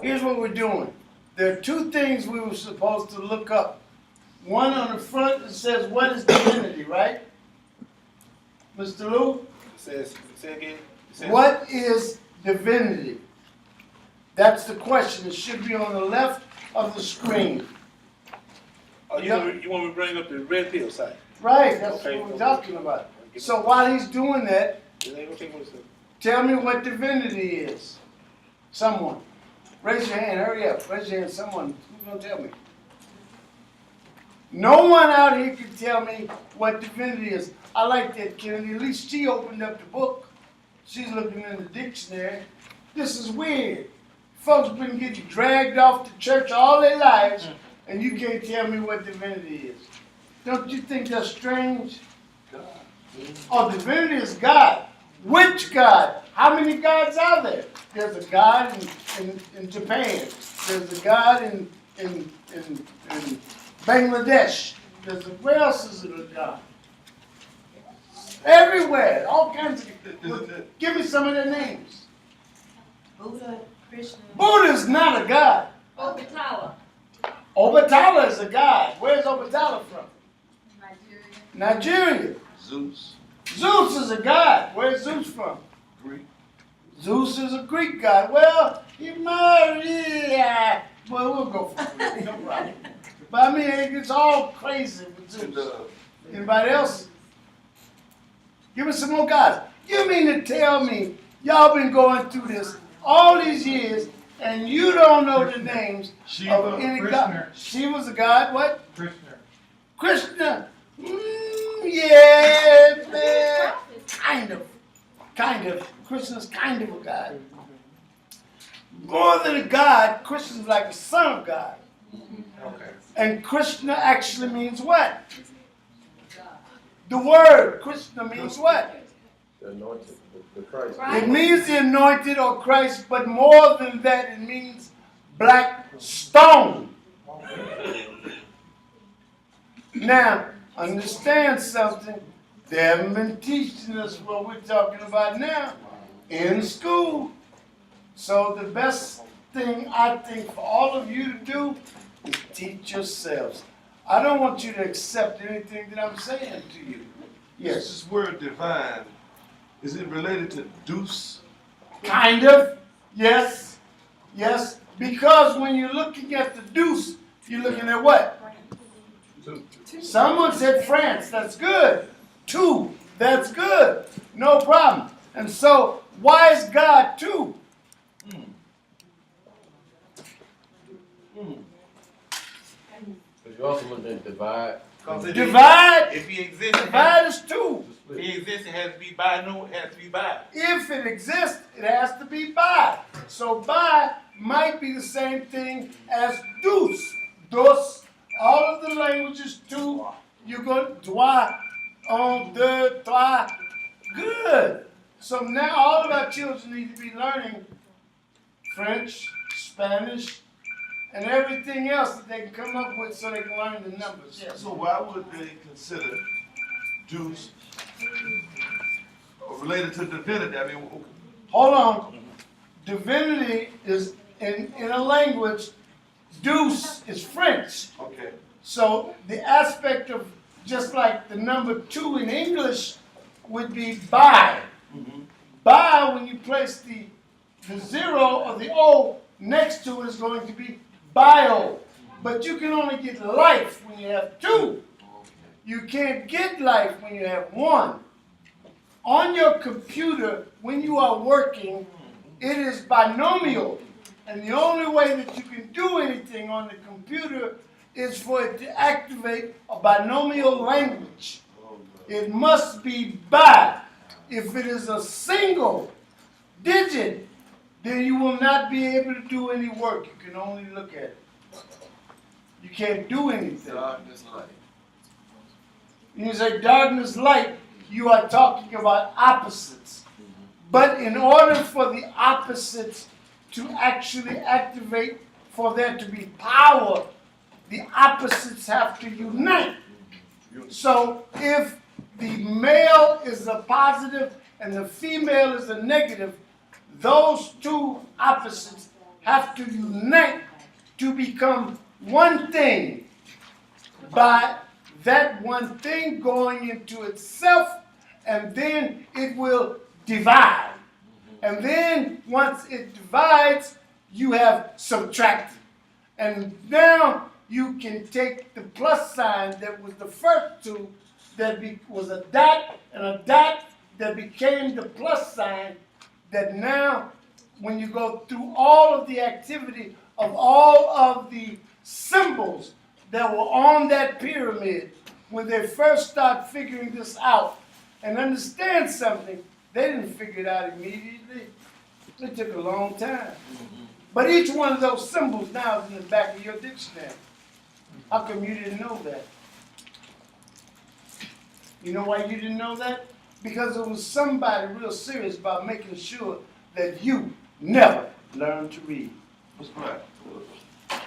Here's what we're doing. There are two things we were supposed to look up. One on the front that says, what is divinity, right? Mr. Lou? Say again. What is divinity? That's the question. It should be on the left of the screen. Oh, you want me to bring up the red pill side? Right, that's Okay, what we're okay. talking about. So while he's doing that, It ain't gonna take much time. tell me what divinity is. Someone. Raise your hand, hurry up. Raise your hand, someone. Who's gonna tell me? No one out here can tell me what divinity is. I like that, Kennedy. At least she opened up the book. She's looking in the dictionary. This is weird. Folks been getting dragged off to church all their lives, and you can't tell me what divinity is. Don't you think that's strange? Oh, divinity is God. Which God? How many gods are there? There's a God in Japan. There's a God in Bangladesh. Where else is there a God? Everywhere. All kinds of. Give me some of their names. Buddha, Krishna. Buddha's not a God. Obatala. Obatala is a God. Where's Obatala from? Nigeria. Nigeria. Zeus. Zeus is a God. Where's Zeus from? Greek. Zeus is a Greek god. Well, he might, yeah. Well, we'll go for it. No problem. But I mean, it's all crazy with Zeus. Anybody else? Give me some more guys. You mean to tell me y'all been going through this all these years and you don't know the names of any god? Shiva's a god. What? Krishna. Krishna. Yeah, man. Kind of. Krishna's kind of a god. More than a god, Krishna's like a son of God. Okay. And Krishna actually means what? The word Krishna means what? The anointed, the Christ. It means the anointed or Christ, but more than that, it means black stone. Now, understand something. They haven't been teaching us what we're talking about now in school. So the best thing I think for all of you to do is teach yourselves. I don't want you to accept anything that I'm saying to you. Yes. This word divine, is it related to deuce? Kind of. Yes. Yes. Because when you're looking at the deuce, you're looking at what? Someone said France. That's good. Two. That's good. No problem. And so, why is God two? But you also look at divide. Divide. If he exists, Divide is two. if he exists, it has to be by. No, it has to be by. If it exists, it has to be by. So by might be the same thing as deuce. Dos. All of the languages two. You go trois, un, deux, trois. Good. So now all of our children need to be learning French, Spanish, and everything else that they can come up with so they can learn the numbers. Yes. So why would they consider deuce related to divinity? I mean, Hold on. Divinity is in a language, deuce is French. okay. So the aspect of just like the number two in English would be by. By, when you place the zero or the O next to it, is going to be bio. But you can only get life when you have two. You can't get life when you have one. On your computer, when you are working, it is binomial. And the only way that you can do anything on the computer is for it to activate a binomial language. It must be by. If it is a single digit, then you will not be able to do any work. You can only look at it. You can't do anything. Darkness, light. When you say darkness, light, you are talking about opposites. But in order for the opposites to actually activate, for there to be power, the opposites have to unite. So if the male is a positive and the female is a negative, those two opposites have to unite to become one thing, by that one thing going into itself, and then it will divide. And then once it divides, you have subtracted. And now you can take the plus sign that was the first two, that was a dot, and a dot that became the plus sign, that now when you go through all of the activity of all of the symbols that were on that pyramid, when they first start figuring this out and understand something, they didn't figure it out immediately. It took a long time. But each one of those symbols now is in the back of your dictionary. How come you didn't know that? You know why you didn't know that? Because it was somebody real serious about making sure that you never learn to read. What's Black?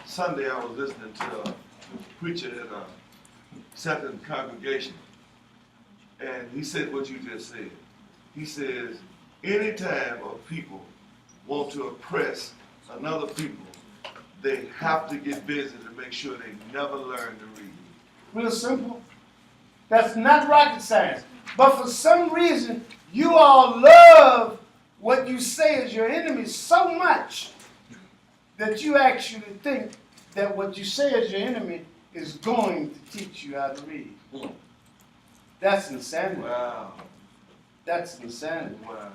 Sunday I was listening to a preacher at a second congregation, and he said what you just said. He says, anytime a people want to oppress another people, they have to get busy to make sure they never learn to read. Real simple. That's not rocket science. But for some reason, you all love what you say is your enemy so much that you actually think that what you say is your enemy is going to teach you how to read. That's insanity. Wow. That's insanity. Wow.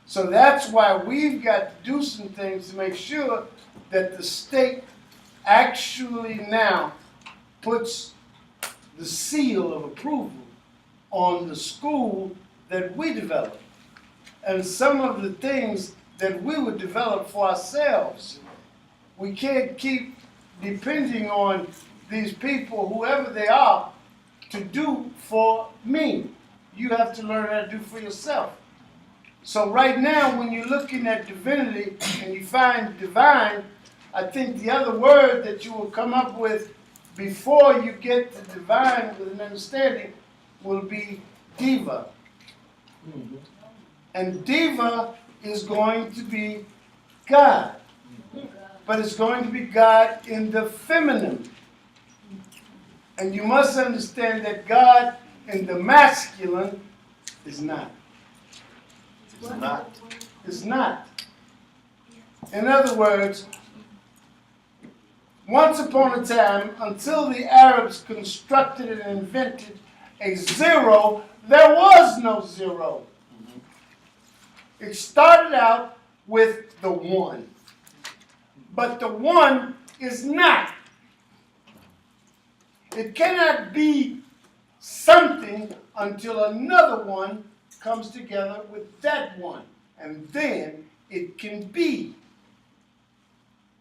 So that's why we've got to do some things to make sure that the state actually now puts the seal of approval on the school that we develop. And some of the things that we would develop for ourselves. We can't keep depending on these people, whoever they are, to do for me. You have to learn how to do for yourself. So right now, when you're looking at divinity and you find divine, I think the other word that you will come up with before you get to divine with an understanding will be diva. And diva is going to be God. But it's going to be God in the feminine. And you must understand that God in the masculine is not. It's not. Is not. In other words, once upon a time, until the Arabs constructed and invented a zero, there was no zero. It started out with the one. But the one is not. It cannot be something until another one comes together with that one. And then it can be.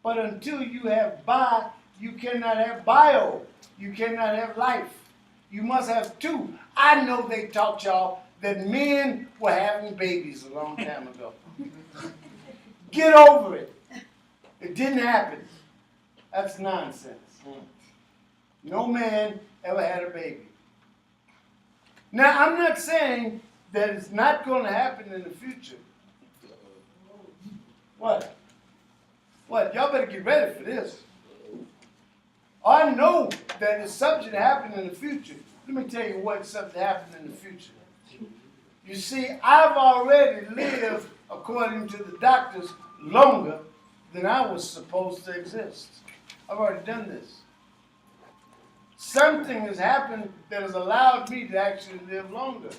But until you have bi, you cannot have bio. You cannot have life. You must have two. I know they taught y'all that men were having babies a long time ago. Get over it. It didn't happen. That's nonsense. No man ever had a baby. Now, I'm not saying that it's not going to happen in the future. What? What? Y'all better get ready for this. I know that it's subject to happen in the future. Let me tell you what's subject to happen in the future. You see, I've already lived, according to the doctors, longer than I was supposed to exist. I've already done this. Something has happened that has allowed me to actually live longer.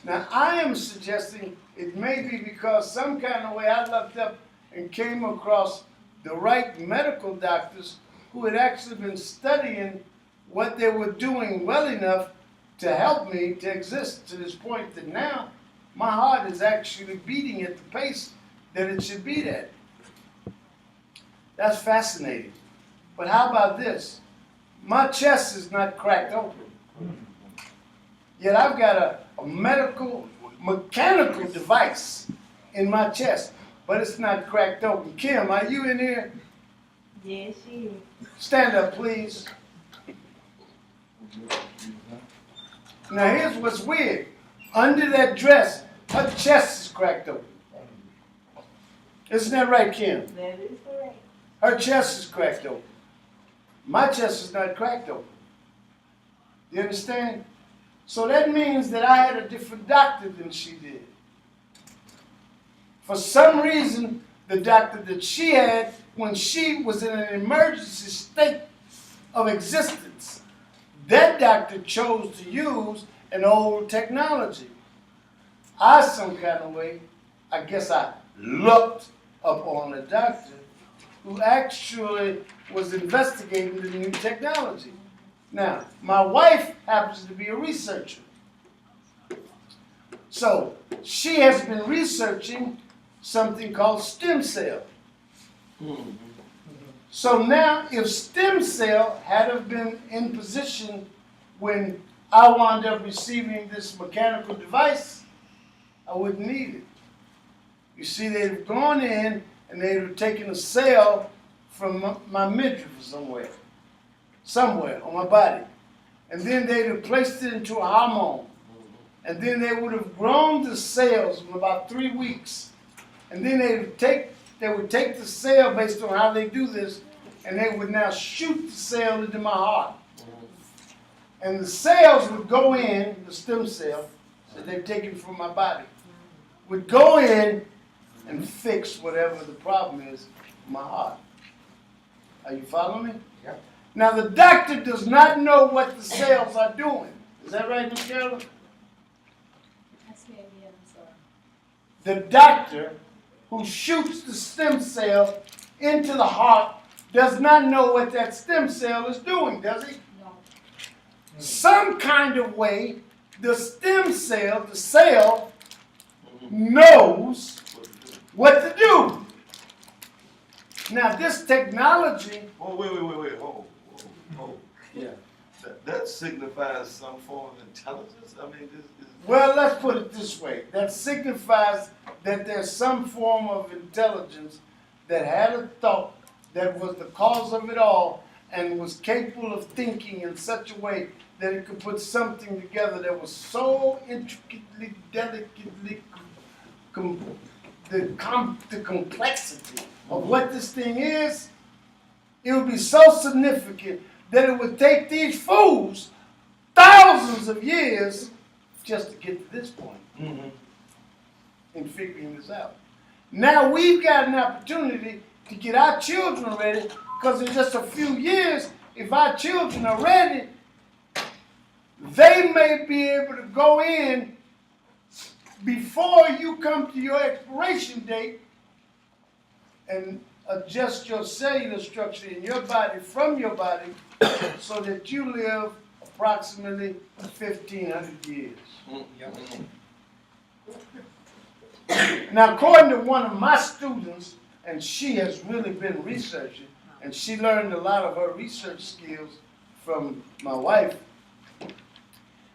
Now, I am suggesting it may be because some kind of way I looked up and came across the right medical doctors who had actually been studying what they were doing well enough to help me to exist to this point that now my heart is actually beating at the pace that it should beat at. That's fascinating. But how about this? My chest is not cracked open. Yet I've got a mechanical device in my chest, but it's not cracked open. Kim, are you in here? Yes, she is. Stand up, please. Now here's what's weird. Under that dress, her chest is cracked open. Isn't that right, Kim? That is correct. Her chest is cracked open. My chest is not cracked open. You understand? So that means that I had a different doctor than she did. For some reason, the doctor that she had, when she was in an emergency state of existence, that doctor chose to use an old technology. I, some kind of way, I guess I looked upon a doctor who actually was investigating the new technology. Now, my wife happens to be a researcher. So, she has been researching something called stem cell. So now, if stem cell had have been in position when I wound up receiving this mechanical device, I wouldn't need it. You see, they'd have gone in and they'd have taken a cell from my midriff or somewhere on my body. And then they'd have placed it into a hormone. And then they would have grown the cells in about 3 weeks. And then they would take the cell based on how they do this, and they would now shoot the cell into my heart. And the cells would go in, the stem cell that they've taken from my body, would go in and fix whatever the problem is in my heart. Are you following me? Yeah. Now the doctor does not know what the cells are doing. Is that right, Ms. Carolyn? That's me again, I'm sorry. The doctor who shoots the stem cell into the heart does not know what that stem cell is doing, does he? No. Some kind of way, the stem cell, the cell, knows what to do. Now, this technology. Oh, wait. Hold. Yeah. That signifies some form of intelligence? I mean, this is. Well, let's put it this way. That signifies that there's some form of intelligence that had a thought that was the cause of it all and was capable of thinking in such a way that it could put something together that was so intricately, delicately, the complexity of what this thing is, it would be so significant that it would take these fools thousands of years just to get to this point in figuring this out. Now we've got an opportunity to get our children ready, because in just a few years, if our children are ready, they may be able to go in before you come to your expiration date and adjust your cellular structure in your body from your body so that you live approximately 1,500 years. Now, according to one of my students, and she has really been researching, and she learned a lot of her research skills from my wife,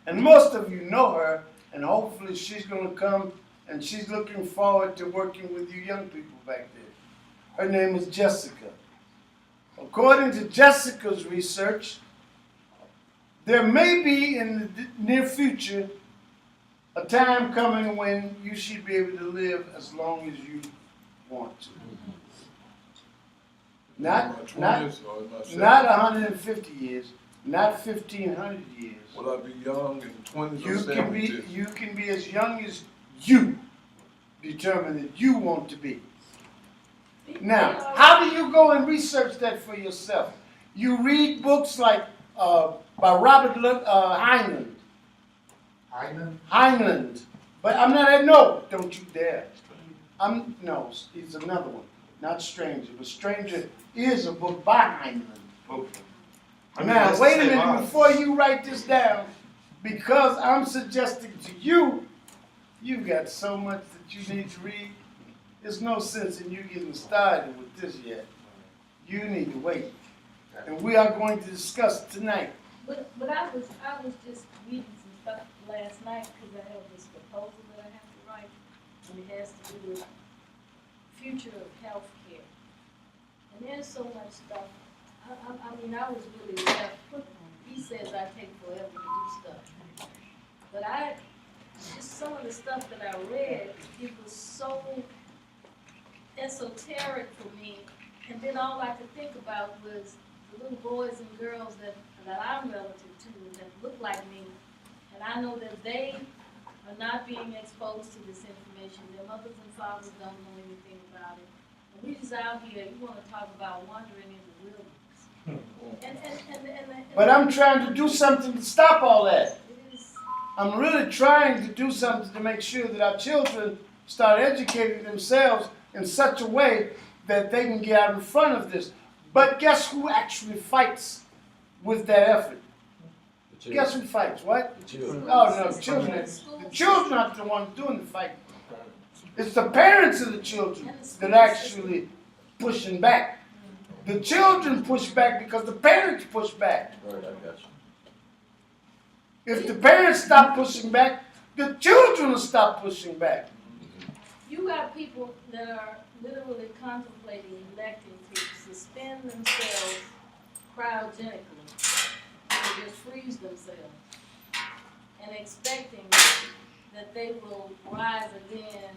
and most of you know her, and hopefully she's going to come, and she's looking forward to working with you young people back there. Her name is Jessica. According to Jessica's research, there may be in the near future a time coming when you should be able to live as long as you want to. Not 150 years, not 1,500 years. Will I be young in 20s or 70s? You can be as young as you determine that you want to be. Now, how do you go and research that for yourself? You read books like by Robert Heinlein. Heinlein. But I'm not, no, don't you dare. No, he's another one. Not Stranger. But Stranger is a book by Heinlein. Okay. Now, wait a minute before you write this down, because I'm suggesting to you, you've got so much that you need to read. There's no sense in you getting started with this yet. You need to wait. And we are going to discuss tonight. But I was just reading some stuff last night because I have this proposal that I have to write, and it has to do with future of health care. And there's so much stuff. I mean, I was really left put on. He says I take forever to do stuff. But just some of the stuff that I read, it was so esoteric for me. And then all I could think about was the little boys and girls that I'm relative to that look like me. And I know that they are not being exposed to this information. Their mothers and fathers don't know anything about it. And we just out here, you wanna talk about wandering in the wilderness. But I'm trying to do something to stop all that. It is, I'm really trying to do something to make sure that our children start educating themselves in such a way that they can get out in front of this. But guess who actually fights with that effort? Guess who fights? What? The children. Oh, no, the children. The children are the ones doing the fighting. It's the parents of the children that are actually pushing back. The children push back because the parents push back. Right, I got you. If the parents stop pushing back, the children will stop pushing back. you got people that are literally contemplating electing to suspend themselves cryogenically, to just freeze themselves, and expecting that they will rise again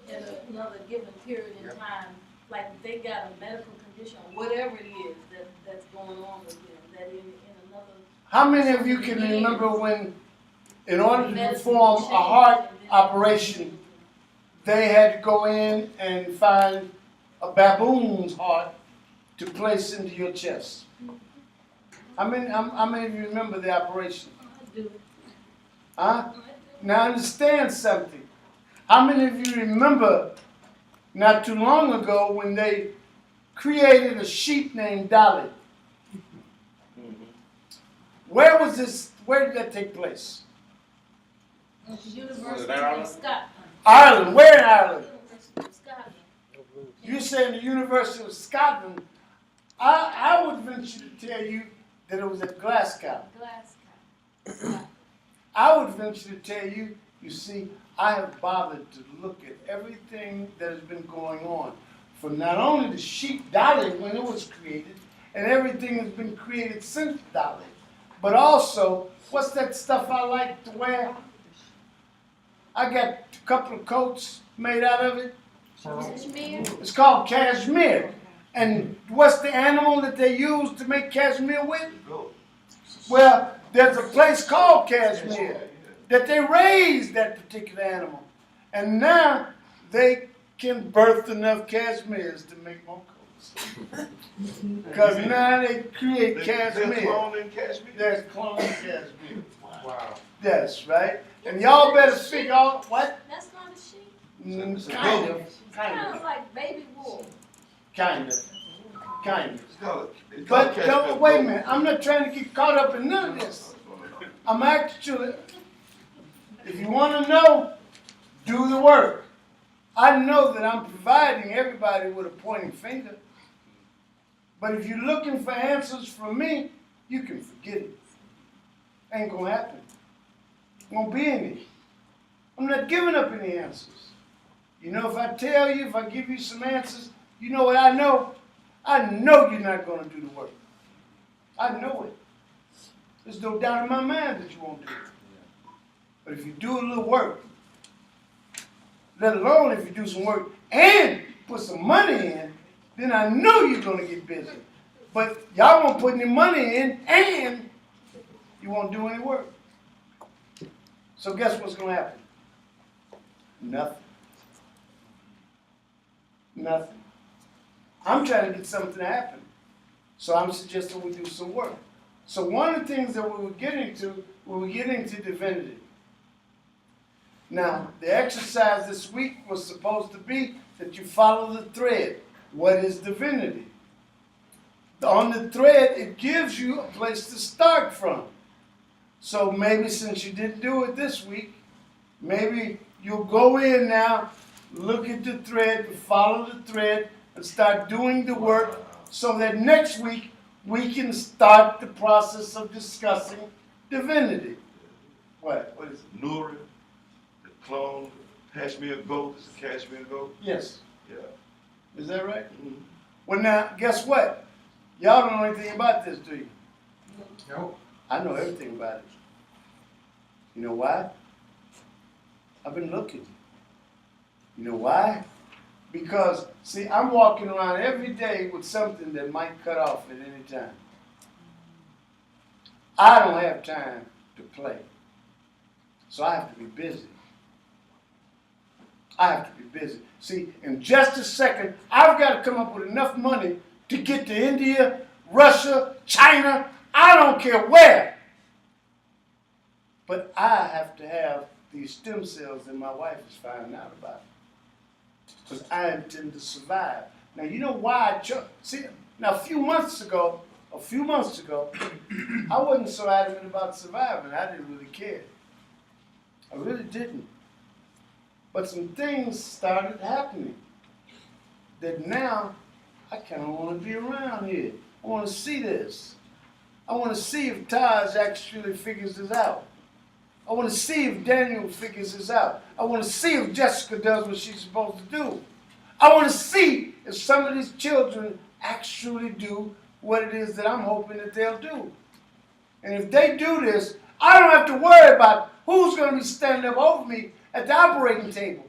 in another given period in time, like they got a medical condition or whatever it is that's going on with them, that in another. How many of you can remember when, in order to perform a heart operation, they had to go in and find a baboon's heart to place into your chest? How many of you remember the operation? I do. Huh? Now understand something. How many of you remember not too long ago when they created a sheep named Dolly? Where was this? Where did that take place? At the University Ireland? of Scotland. Ireland. Where in Ireland? University of Scotland. You say in the University of Scotland. I would venture to tell you that it was at Glasgow. Glasgow. I would venture to tell you, you see, I have bothered to look at everything that has been going on. From not only the sheep Dolly when it was created, and everything has been created since Dolly, but also, what's that stuff I like to wear? I got a couple of coats made out of it. Cashmere. It's called cashmere. And what's the animal that they use to make cashmere with? Well, there's a place called Kashmir that they raise that particular animal. And now they can birth enough cashmeres to make more coats. Because now they create cashmere. They're cloning cashmere? There's cloning cashmere. Wow. That's right. And y'all better figure out what? That's not a sheep. Kind of. Sounds like baby wool. Kind of. It's called But cashmere don't, wait a goat. minute. I'm not trying to get caught up in none of this. I'm actually, if you want to know, do the work. I know that I'm providing everybody with a pointing finger. But if you're looking for answers from me, you can forget it. Ain't gonna happen. Won't be any. I'm not giving up any answers. You know, if I tell you, if I give you some answers, you know what I know? I know you're not gonna do the work. I know it. There's no doubt in my mind that you won't do it. But if you do a little work, let alone if you do some work and put some money in, then I know you're going to get busy. But y'all won't put any money in and you won't do any work. So guess what's going to happen? Nothing. Nothing. I'm trying to get something to happen. So I'm suggesting we do some work. So one of the things that we were getting to divinity. Now, the exercise this week was supposed to be that you follow the thread. What is divinity? On the thread, it gives you a place to start from. So maybe since you didn't do it this week, maybe you'll go in now, look at the thread, follow the thread, and start doing the work so that next week we can start the process of discussing divinity. What? What is it? Nuri, the clone, cashmere goat, is a cashmere goat? Yes. Yeah. Is that right? Mm-hmm. Well, now, guess what? Y'all don't know anything about this, do you? Nope. I know everything about it. You know why? I've been looking. You know why? Because, see, I'm walking around every day with something that might cut off at any time. I don't have time to play. So I have to be busy. I have to be busy. See, in just a second, I've got to come up with enough money to get to India, Russia, China, I don't care where. But I have to have these stem cells that my wife is finding out about. Because I intend to survive. Now, you know why I chose? See, now a few months ago, I wasn't so adamant about surviving. I didn't really care. I really didn't. But some things started happening that now I kind of want to be around here. I want to see this. I want to see if Taj actually figures this out. I want to see if Daniel figures this out. I want to see if Jessica does what she's supposed to do. I want to see if some of these children actually do what it is that I'm hoping that they'll do. And if they do this, I don't have to worry about who's going to be standing up over me at the operating table.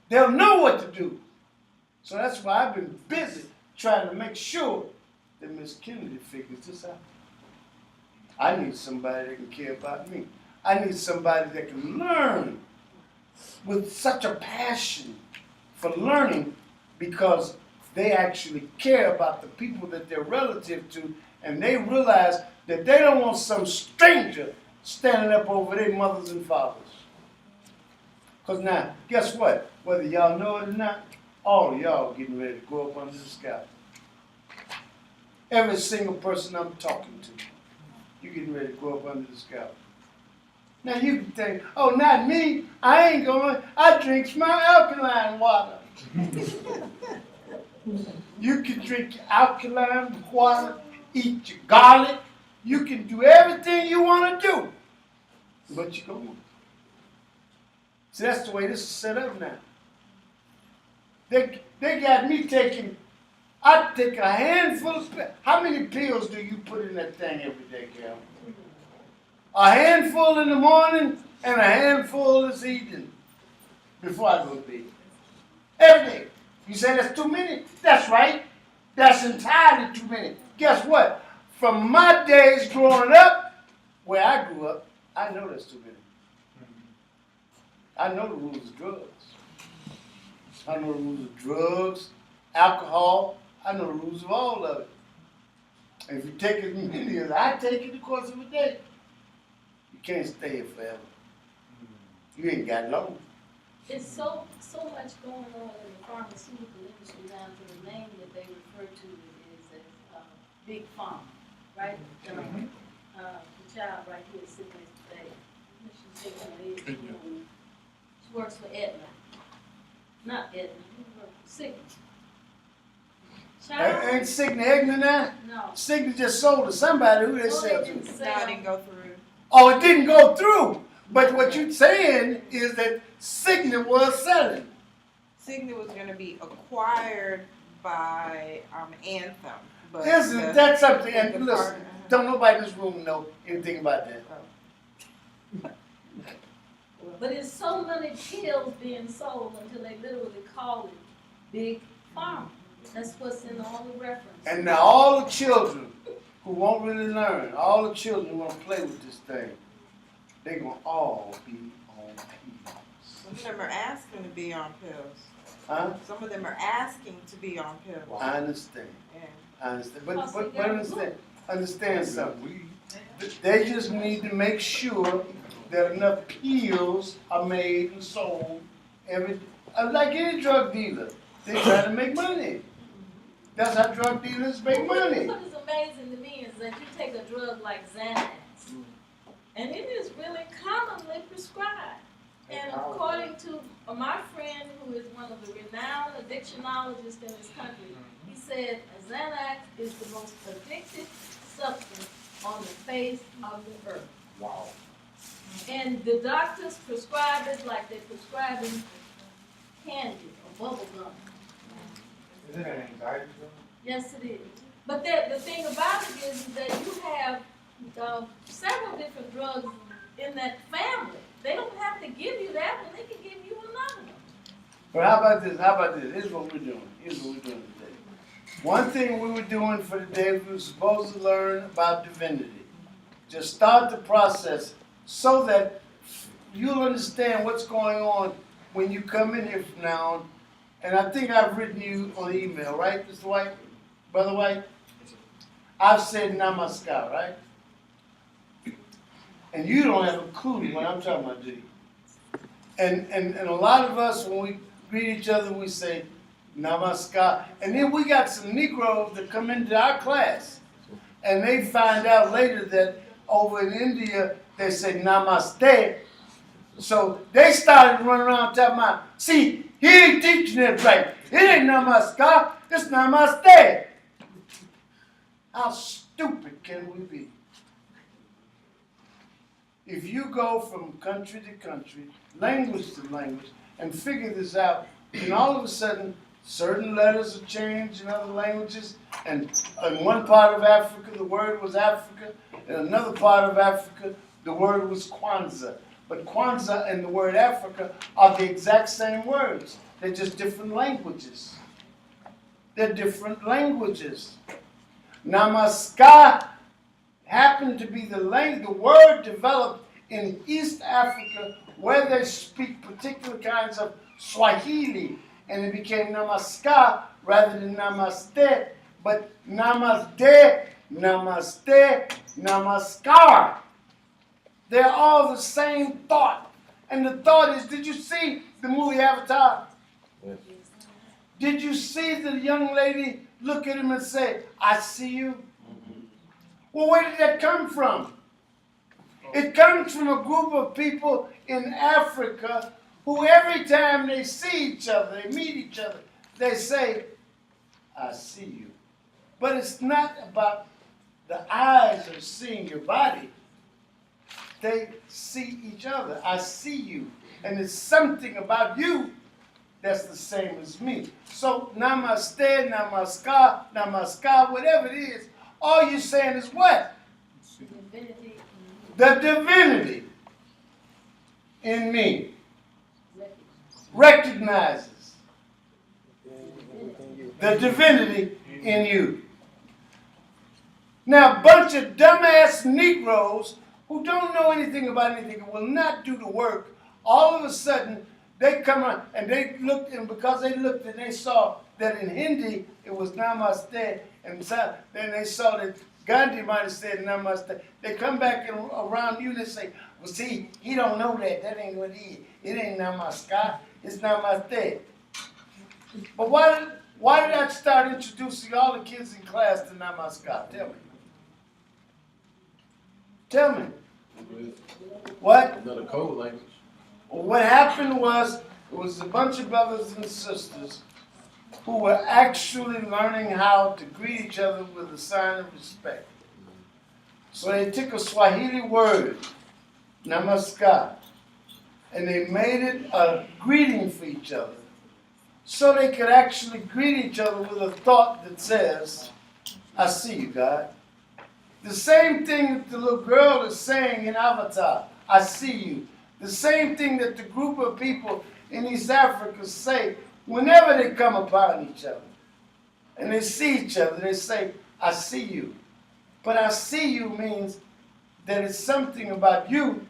They'll know what to do. So that's why I've been busy trying to make sure that Miss Kennedy figures this out. I need somebody that can care about me. I need somebody that can learn with such a passion for learning because they actually care about the people that they're relative to, and they realize that they don't want some stranger standing up over their mothers and fathers. Because now, guess what? Whether y'all know it or not, all of y'all getting ready to go up under the sky. Every single person I'm talking to, you're getting ready to go up under the sky. Now you can think, oh, not me. I ain't going. I drink my alkaline water. You can drink your alkaline water, eat your garlic. You can do everything you want to do. But you're going. See, that's the way this is set up now. They got me taking, I take a handful of pills. How many pills do you put in that thing every day, Cal? A handful in the morning and a handful this evening before I go to bed. Every day. You say that's too many? That's right. That's entirely too many. Guess what? From my days growing up, where I grew up, I know that's too many. I know the rules of drugs. I know the rules of drugs, alcohol. I know the rules of all of it. And if you take as many as I take in the course of a day, you can't stay here forever. You ain't got long. There's so much going on in the pharmaceutical industry down to the name that they refer to it is as big pharma, right? The child right here sitting next to today, she works for Aetna. Not Aetna, she works for Cigna. Ain't Cigna ignorant now? No. Cigna just sold to somebody who they sell to. No, it didn't go through. Oh, it didn't go through. But what you're saying is that Cigna was selling. Cigna was going to be acquired by Anthem. But Isn't that something? And listen, don't nobody in this room know anything about that. But there's so many pills being sold until they literally call it big pharma. That's what's in all the references. And now all the children who won't really learn, all the children who want to play with this thing, they're going to all be on pills. Some of them are asking to be on pills. Huh? Some of them are asking to be on pills. Well, I understand. Yeah. I understand. But understand something. They just need to make sure that enough pills are made and sold like any drug dealer. They try to make money. That's how drug dealers make money. What is amazing to me is that you take a drug like Xanax, and it is really commonly prescribed. And according to my friend, who is one of the renowned addictionologists in this country, he said Xanax is the most addictive substance on the face of the earth. Wow. And the doctors prescribe it like they're prescribing candy or bubble gum. Is it an anxiety drug? Yes, it is. But the thing about it is that you have several different drugs in that family. They don't have to give you that one. They can give you another one. But how about this? How about this? Here's what we're doing. Here's what we're doing today. One thing we were doing for the day, we were supposed to learn about divinity. Just start the process so that you'll understand what's going on when you come in here from now on. And I think I've written you on email, right, Mr. White? Brother White? I've said namaskar, right? And you don't have a clue what I'm talking about, do you? And a lot of us, when we greet each other, we say namaskar. And then we got some Negroes that come into our class, and they find out later that over in India, they say namaste. So they started running around talking about, see, he ain't teaching it right. It ain't namaskar, it's namaste. How stupid can we be? If you go from country to country, language to language, and figure this out, then all of a sudden, certain letters are changed in other languages, and in one part of Africa, the word was Africa, in another part of Africa, the word was Kwanzaa. But Kwanzaa and the word Africa are the exact same words. They're just different languages. They're different languages. Namaskar happened to be the word developed in East Africa where they speak particular kinds of Swahili, and it became namaskar rather than namaste, but namaste, namaste, namaskar. They're all the same thought. And the thought is, did you see the movie Avatar? Yes. Did you see the young lady look at him and say, I see you? Well, where did that come from? It comes from a group of people in Africa who every time they see each other, they meet each other, they say, I see you. But it's not about the eyes of seeing your body. They see each other. I see you. And it's something about you that's the same as me. So namaste, namaskar, namaskar, whatever it is, all you're saying is what? Divinity. The divinity in me recognizes the divinity in you. Now, a bunch of dumbass Negroes who don't know anything about anything and will not do the work, all of a sudden they come on and they looked, and because they looked and they saw that in Hindi it was namaste, and then they saw that Gandhi might have said namaste. They come back and around you and they say, well, see, he don't know that. That ain't what he is. It ain't namaskar. It's namaste. But why did I start introducing all the kids in class to namaskar? Tell me. Tell me. What? Another code language. Well, what happened was, it was a bunch of brothers and sisters who were actually learning how to greet each other with a sign of respect. So they took a Swahili word, namaskar, and they made it a greeting for each other. So they could actually greet each other with a thought that says, I see you, God. The same thing that the little girl is saying in Avatar, I see you. The same thing that the group of people in East Africa say whenever they come upon each other. And they see each other, they say, I see you. But I see you means that it's something about you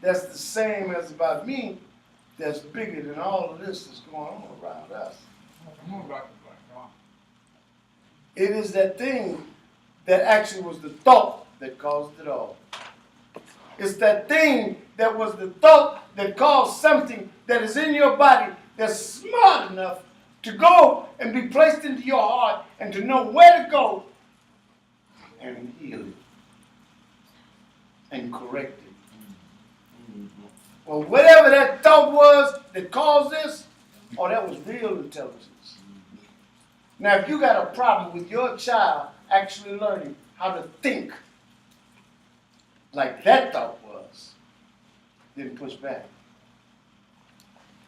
that's the same as about me, that's bigger than all of this that's going on around us. It is that thing that actually was the thought that caused it all. It's that thing that was the thought that caused something that is in your body that's smart enough to go and be placed into your heart and to know where to go and heal it and correct it. Well, whatever that thought was that caused this, oh, that was real intelligence. Now, if you got a problem with your child actually learning how to think like that thought was, then push back.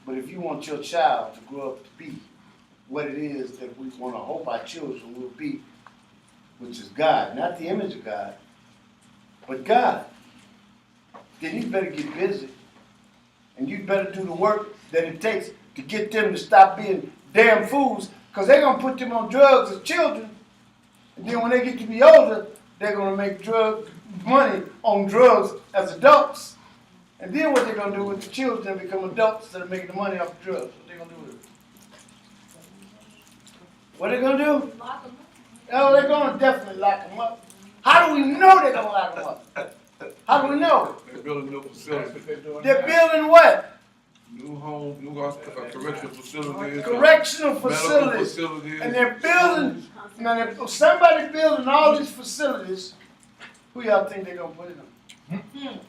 But if you want your child to grow up to be what it is that we want to hope our children will be, which is God, not the image of God, but God, then you better get busy. And you better do the work that it takes to get them to stop being damn fools, because they're going to put them on drugs as children, and then when they get to be older, they're going to make money on drugs as adults. And then what they're going to do with the children that become adults that are making the money off the drugs? What they're going to do with it? What they're going to do? Lock 'em up. Oh, they're going to definitely lock them up. How do we know they're going to lock them up? How do we know? They're building new facilities. They're building what? New homes, new correctional facilities. Correctional medical facilities. facilities. And they're building, now if somebody building all these facilities, who y'all think they're going to put in them?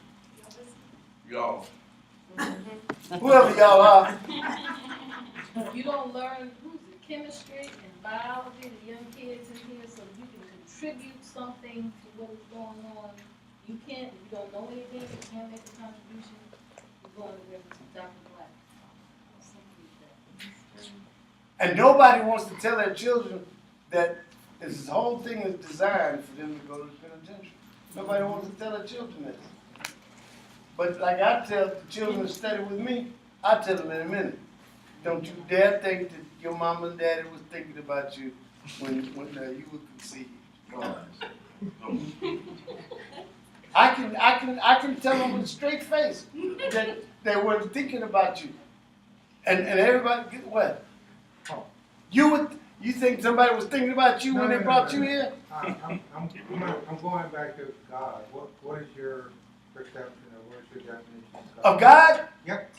Y'all. Whoever y'all are. You don't learn chemistry and biology, the young kids in here, so you can contribute something to what is going on. You can't, if you don't know anything, you can't make a contribution. You're going to Dr. Black. Something like that. And nobody wants to tell their children that this whole thing is designed for them to go to the penitentiary. Nobody wants to tell their children that. But like I tell the children that study with me, I tell them in a minute. Don't you dare think that your mama and daddy was thinking about you when you were conceived. I can tell them with a straight face that they weren't thinking about you. And everybody get what? You think somebody was thinking about you when they brought you here? I'm going back to God. What is your perception or what is your definition Of God? Yep.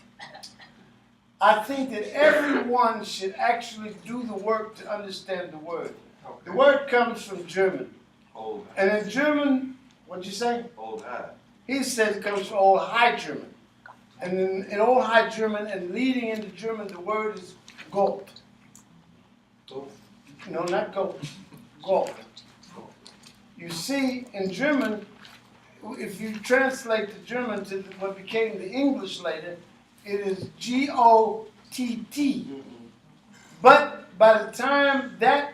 I think that everyone should actually do the work to understand the word. Okay. The word comes from German. Old, And in German, what'd you say? old hat. He says it comes from Old High German. And in Old High German and leading into German, the word is Gott. No, not Gott. Gott. You see, in German, if you translate the German to what became the English later, it is G-O-T-T. But by the time that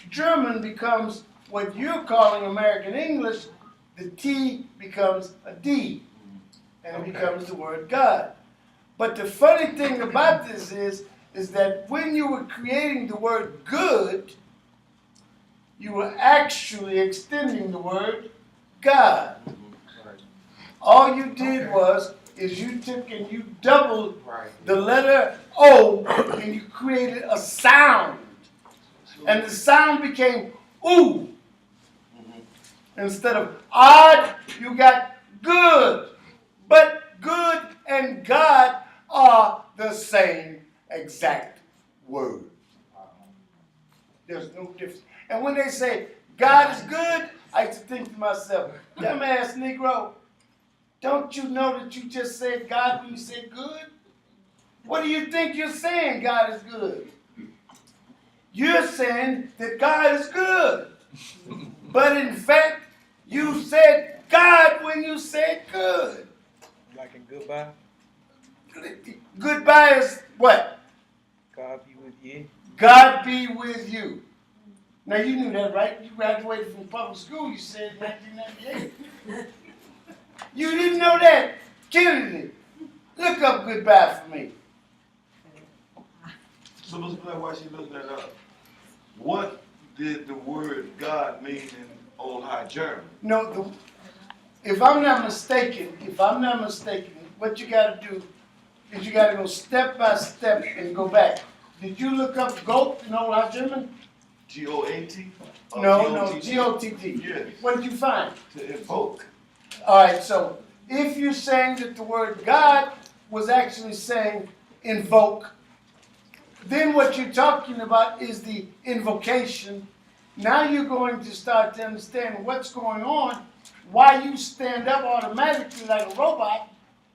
German becomes what you're calling American English, the T becomes a D, and it becomes the word God. But the funny thing about this is that when you were creating the word good, you were actually extending the word God. Right. All you did is you took and you doubled Right. the letter O and you created a sound. And the sound became ooh. Instead of odd, you got good. But good and God are the same exact word. There's no difference. And when they say God is good, I used to think to myself, dumbass Negro, don't you know that you just said God when you said good? What do you think you're saying God is good? You're saying that God is good. But in fact, you said God when you said good. Like in goodbye, Goodbye is what? God be with you. God be with you. Now you knew that, right? You graduated from public school, you said in 1998. You didn't know that? Kennedy, look up goodbye for me. So Mr. Black, while she looking that up, what did the word God mean in Old High German? No, if I'm not mistaken, what you got to do is you got to go step by step and go back. Did you look up goat in Old High German? G-O-A-T? No, G-O-T-T. Yes. What did you find? To invoke. All right, so if you're saying that the word God was actually saying invoke, then what you're talking about is the invocation. Now you're going to start to understand what's going on, why you stand up automatically like a robot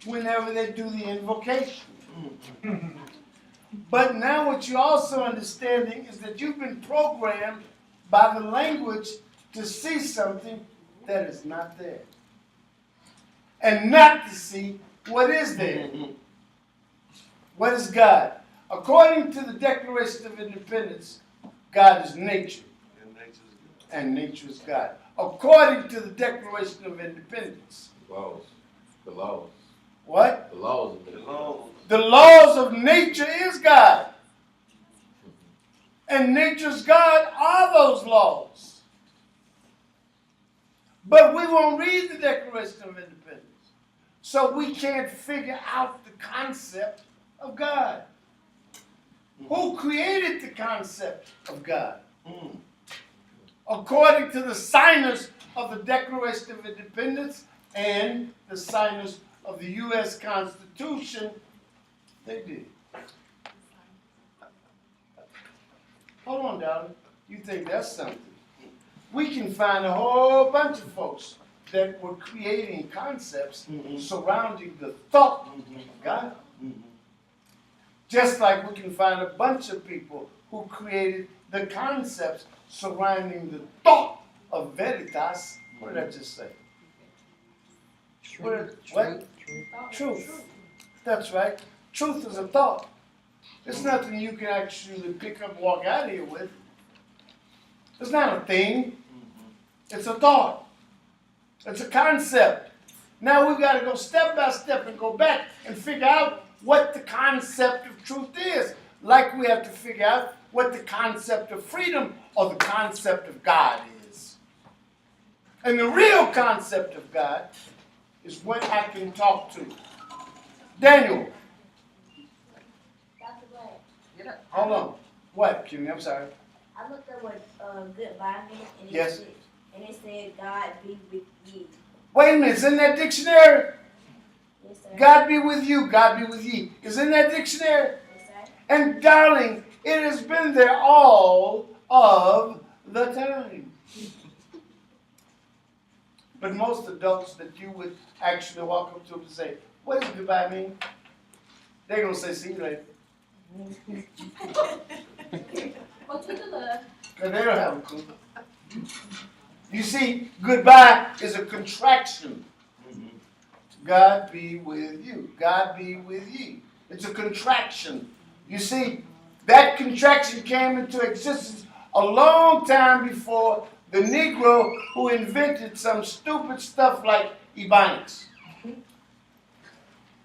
whenever they do the invocation. But now what you're also understanding is that you've been programmed by the language to see something that is not there. And not to see what is there. What is God? According to the Declaration of Independence, God is nature. And nature is God. According to the Declaration of Independence. The laws. What? The laws. The laws. The laws of nature is God. And nature's God are those laws. But we won't read the Declaration of Independence. So we can't figure out the concept of God. Who created the concept of God? According to the signers of the Declaration of Independence and the signers of the U.S. Constitution, they did. Hold on, darling. You think that's something? We can find a whole bunch of folks that were creating concepts surrounding the thought of God. Just like we can find a bunch of people who created the concepts surrounding the thought of veritas. What did I just say? What? Truth. That's right. Truth is a thought. It's nothing you can actually pick up and walk out of here with. It's not a thing. It's a thought. It's a concept. Now we've got to go step by step and go back and figure out what the concept of truth is. Like we have to figure out what the concept of freedom or the concept of God is. And the real concept of God is what I can talk to. Daniel. Dr. Black, Hold on. What, Kimmy? I'm sorry. I looked up what goodbye meant, and Yes. it said, God be with ye. Wait a minute. It's in that dictionary. Yes, sir. God be with you. God be with ye. Is in that dictionary. Yes, sir. And darling, it has been there all of the time. But most adults that you would actually walk up to and say, what does goodbye mean? They're going to say, see you later. Go to the left. Because they don't have a clue. You see, goodbye is a contraction. God be with you. God be with ye. It's a contraction. You see, that contraction came into existence a long time before the Negro who invented some stupid stuff like Ebonics.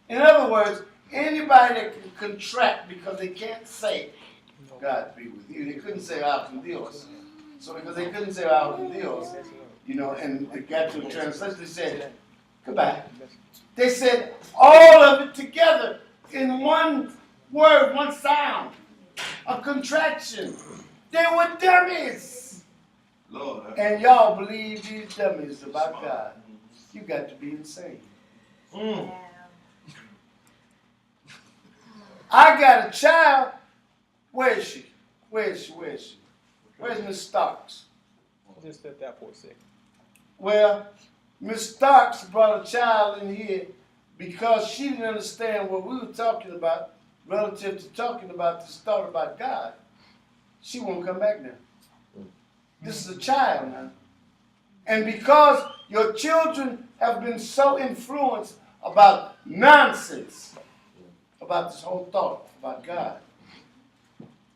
In other words, anybody that can contract because they can't say, God be with you. They couldn't say, "Ah, con Dios." So because they couldn't say, "Ah, con Dios," and it got to a translation, they said, goodbye. They said all of it together in one word, one sound, a contraction. They were dummies. Lord. And y'all believe these dummies about God. You got to be insane. I got a child. Where is she? Where is she? Where is she? Where's Miss Starks? Just step that for a second. Well, Miss Starks brought a child in here because she didn't understand what we were talking about relative to talking about this thought about God. She won't come back now. This is a child now. And because your children have been so influenced about nonsense, about this whole thought about God,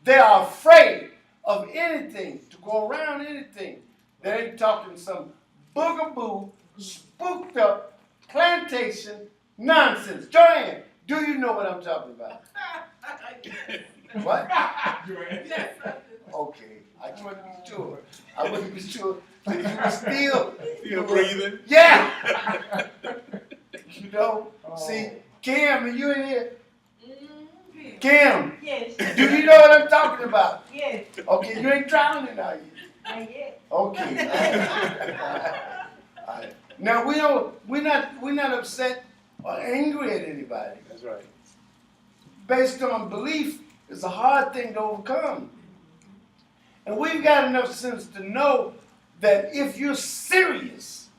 they are afraid of anything, to go around anything. They ain't talking some boogaboo, spooked up, plantation nonsense. Joanne, do you know what I'm talking about? What? Okay, I just want to be sure. I want to be sure that you were Still breathing? Yeah. See, Kim, are you in here? Kim, Yes, do you know what I'm talking about? yes, Okay, you ain't drowning, are you? not yet. Okay. All right. Now we're not upset or angry at anybody. That's right. Based on belief is a hard thing to overcome. And we've got enough sense to know that if you're serious,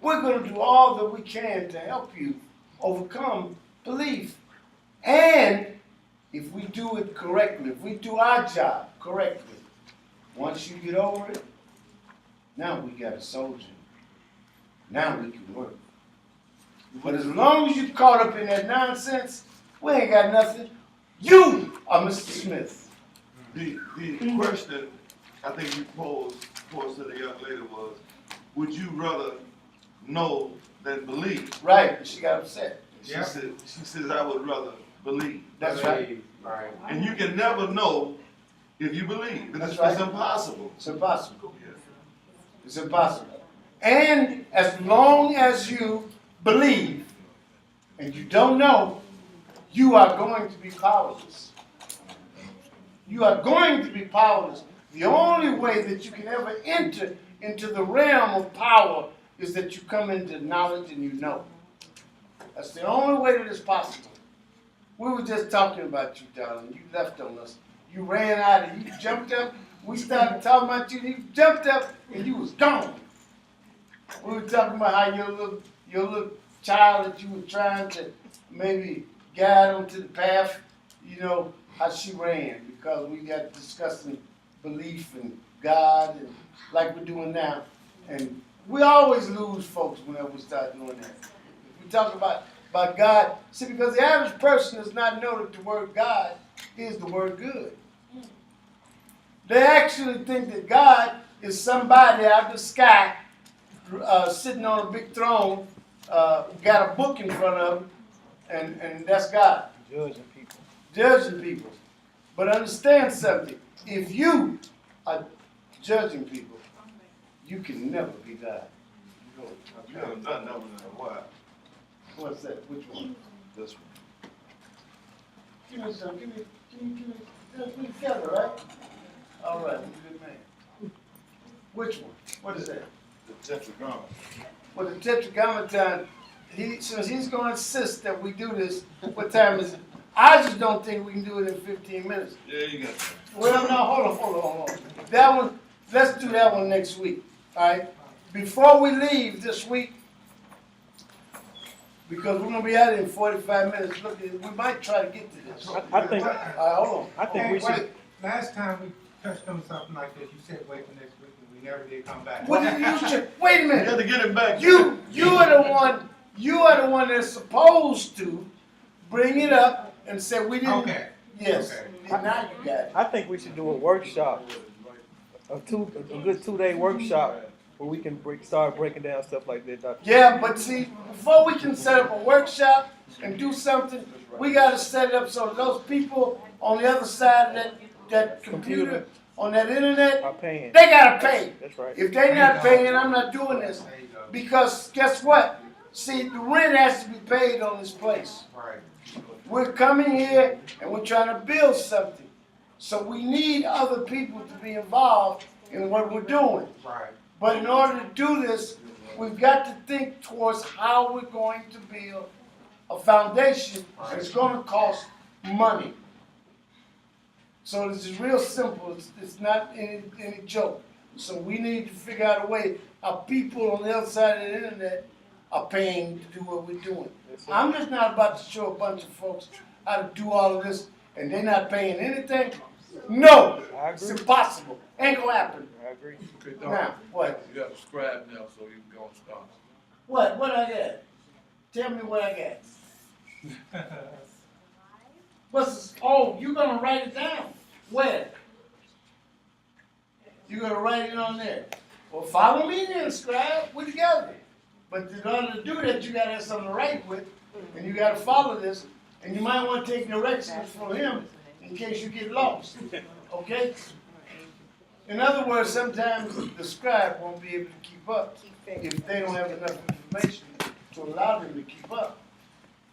we're going to do all that we can to help you overcome belief. And if we do it correctly, if we do our job correctly, once you get over it, now we got a soldier. Now we can work. But as long as you're caught up in that nonsense, we ain't got nothing. You are Mr. Smith. The question I think you posed to the young lady was, would you rather know than believe? Right, she got upset. Yeah. She says, I would rather believe. That's right. Right. And you can never know if you believe. That's It's right. impossible. It's impossible. Yeah. It's impossible. And as long as you believe and you don't know, you are going to be powerless. You are going to be powerless. The only way that you can ever enter into the realm of power is that you come into knowledge and you know. That's the only way that it's possible. We were just talking about you, darling. You left on us. You ran out and you jumped up. We started talking about you and you jumped up and you was gone. We were talking about how your little child that you were trying to maybe guide onto the path, you know, how she ran because we got discussing belief in God and like we're doing now. And we always lose folks whenever we start doing that. If we talk about God, see, because the average person does not know that the word God is the word good. They actually think that God is somebody out of the sky sitting on a big throne, got a book in front of him, and that's God. Judging people. Judging people. But understand something. If you are judging people, you can never be God. You haven't done that one in a while. What's that? Which one? This one. Give me some. Give me. Let's be together, right? All right. You're a good man. Which one? What is that? The tetragrammaton. Well, the tetragrammaton, since he's going to insist that we do this, what time is it? I just don't think we can do it in 15 minutes. Yeah, you got that. Well, no, hold on. That one, let's do that one next week, all right? Before we leave this week, because we're going to be out in 45 minutes, look, we might try to get to this. I think All right, hold on. I think we should. Wait, last time we touched on something like this, you said wait till next week, and we never did come back. What did you say? Wait a You minute. got to get it back. You are the one that's supposed to bring it up and say we didn't. Okay. Yes. Okay. Now you got it. I think we should do a workshop, a good 2-day workshop where we can start breaking down stuff like that, Dr. Yeah, but see, before we can set up a workshop and do something, we got to set it up so those people on the other side of that computer, on that internet, Are paying. they got to pay. That's right. If they're not paying, I'm not doing this. There you go. Because guess what? See, the rent has to be paid on this place. Right. We're coming here and we're trying to build something. So we need other people to be involved in what we're doing. Right. But in order to do this, we've got to think towards how we're going to build a foundation, and it's going to cost money. So this is real simple. It's not any joke. So we need to figure out a way. Our people on the other side of the internet are paying to do what we're doing. I'm just not about to show a bunch of folks how to do all of this, and they're not paying anything. No, I it's agree. impossible. Ain't gonna happen. I agree. Okay, Now, Doc, what? you got a scribe now, so you can go and start. What? What I got? Tell me what I got. What's this? Oh, you're gonna write it down. Where? You're gonna write it on there. Well, follow me then, scribe. We're together. But in order to do that, you gotta have something to write with, and you gotta follow this, and you might want to take directions from him in case you get lost. Okay? In other words, sometimes the scribe won't be able to keep up if they don't have enough information to allow them to keep up.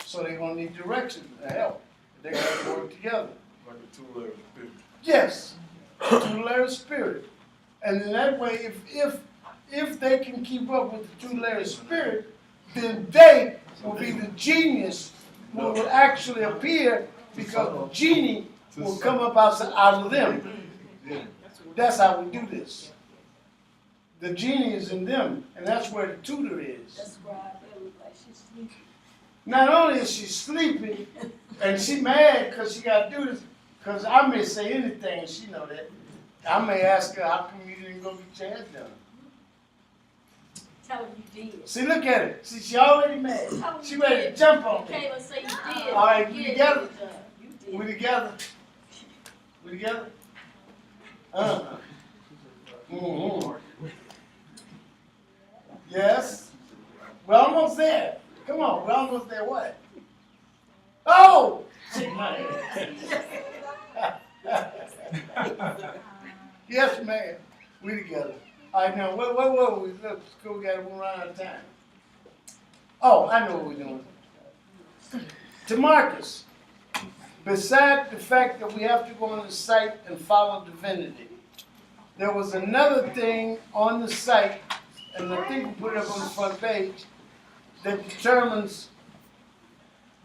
So they're gonna need direction and help. They're gonna work together. Like a two-layer fish. Yes, two-layer spirit. And in that way, if they can keep up with the two-layer spirit, then they will be the genius who will actually appear because the genie will come up out of them. That's how we do this. The genie is in them, and that's where the tutor is. That's why I look like she's sleeping. Not only is she sleeping, and she mad because she got to do this, because I may say anything, and she know that. I may ask her, how come you didn't go get your head done? Tell her you did. See, look at her. See, she already mad. Tell her She you ready did. to jump on You me. can't even say you did. All right, we You did together? get it done. You did. We together? We together? Mm-hmm. Yes? We're almost there. Come on, we're almost there. What? Oh! Yes, ma'am. We together. All right, now, wait. Let's go. We got to run out of time. Oh, I know what we're doing. To Marcus, beside the fact that we have to go on the site and follow divinity, there was another thing on the site, and I think we put it up on the front page, that determines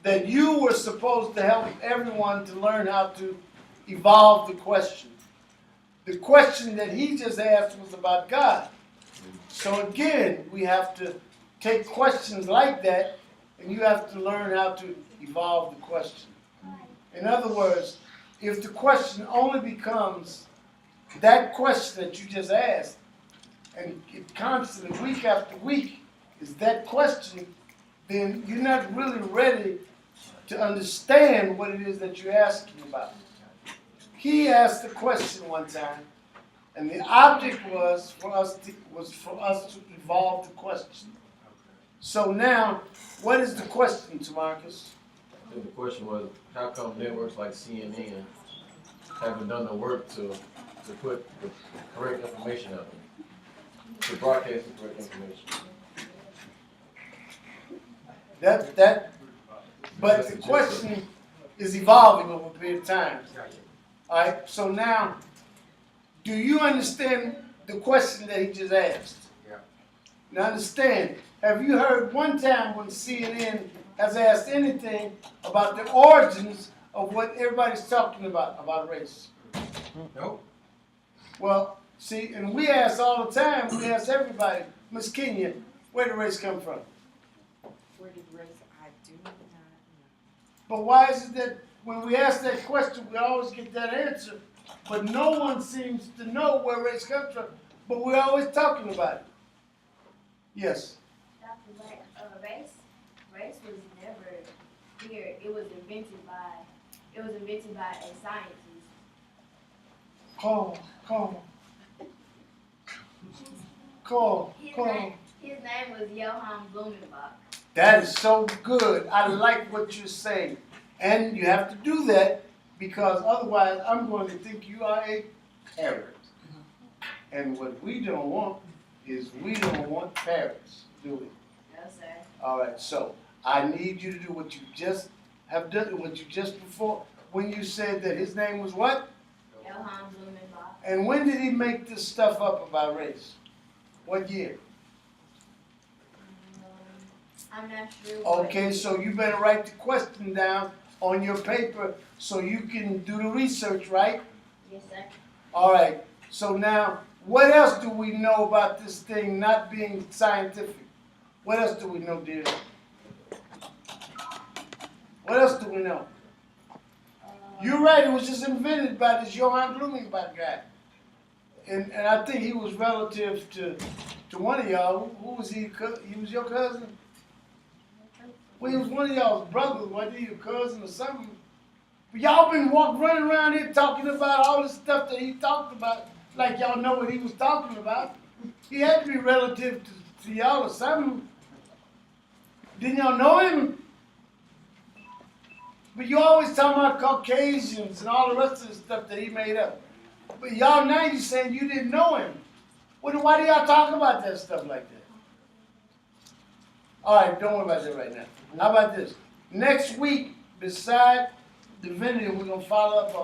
that you were supposed to help everyone to learn how to evolve the question. The question that he just asked was about God. So again, we have to take questions like that, and you have to learn how to evolve the question. In other words, if the question only becomes that question that you just asked, and it constantly, week after week, is that question, then you're not really ready to understand what it is that you're asking about. He asked the question one time, and the object was for us to evolve the question. So now, what is the question, Tamarcus? I think the question was, how come networks like CNN haven't done the work to put the correct information out there, to broadcast the correct information? But the question is evolving over a period of time. All right, so now, do you understand the question that he just asked? Yeah. Now understand, have you heard one time when CNN has asked anything about the origins of what everybody's talking about race? Nope. Well, see, and we ask all the time, we ask everybody, Miss Kenya, where did race come from? Where did race? I do not know. But why is it that when we ask that question, we always get that answer, but no one seems to know where race comes from, but we're always talking about it? Yes. Dr. Black, race was never here. It was invented by a scientist. Call. His name was Johann Blumenbach. That is so good. I like what you're saying. And you have to do that because otherwise I'm going to think you are a parrot. And what we don't want is we don't want parrots, do we? No, sir. All right, so I need you to do what you just have done, what you just before, when you said that his name was what? Johann Blumenbach. And when did he make this stuff up about race? What year? I'm not sure. Okay, so you better write the question down on your paper so you can do the research, right? Yes, sir. All right, so now, what else do we know about this thing not being scientific? What else do we know, dear? What else do we know? You're right, it was just invented by this Johann Blumenbach guy. And I think he was relative to one of y'all. Who was he? He was your cousin? Well, he was one of y'all's brothers, wasn't he? Your cousin or something? But y'all been running around here talking about all this stuff that he talked about, like y'all know what he was talking about. He had to be relative to y'all or something. Didn't y'all know him? But you always talking about Caucasians and all the rest of the stuff that he made up. But y'all now you saying you didn't know him. Well, why do y'all talk about that stuff like that? All right, don't worry about that right now. How about this? Next week, beside divinity, we're going to follow up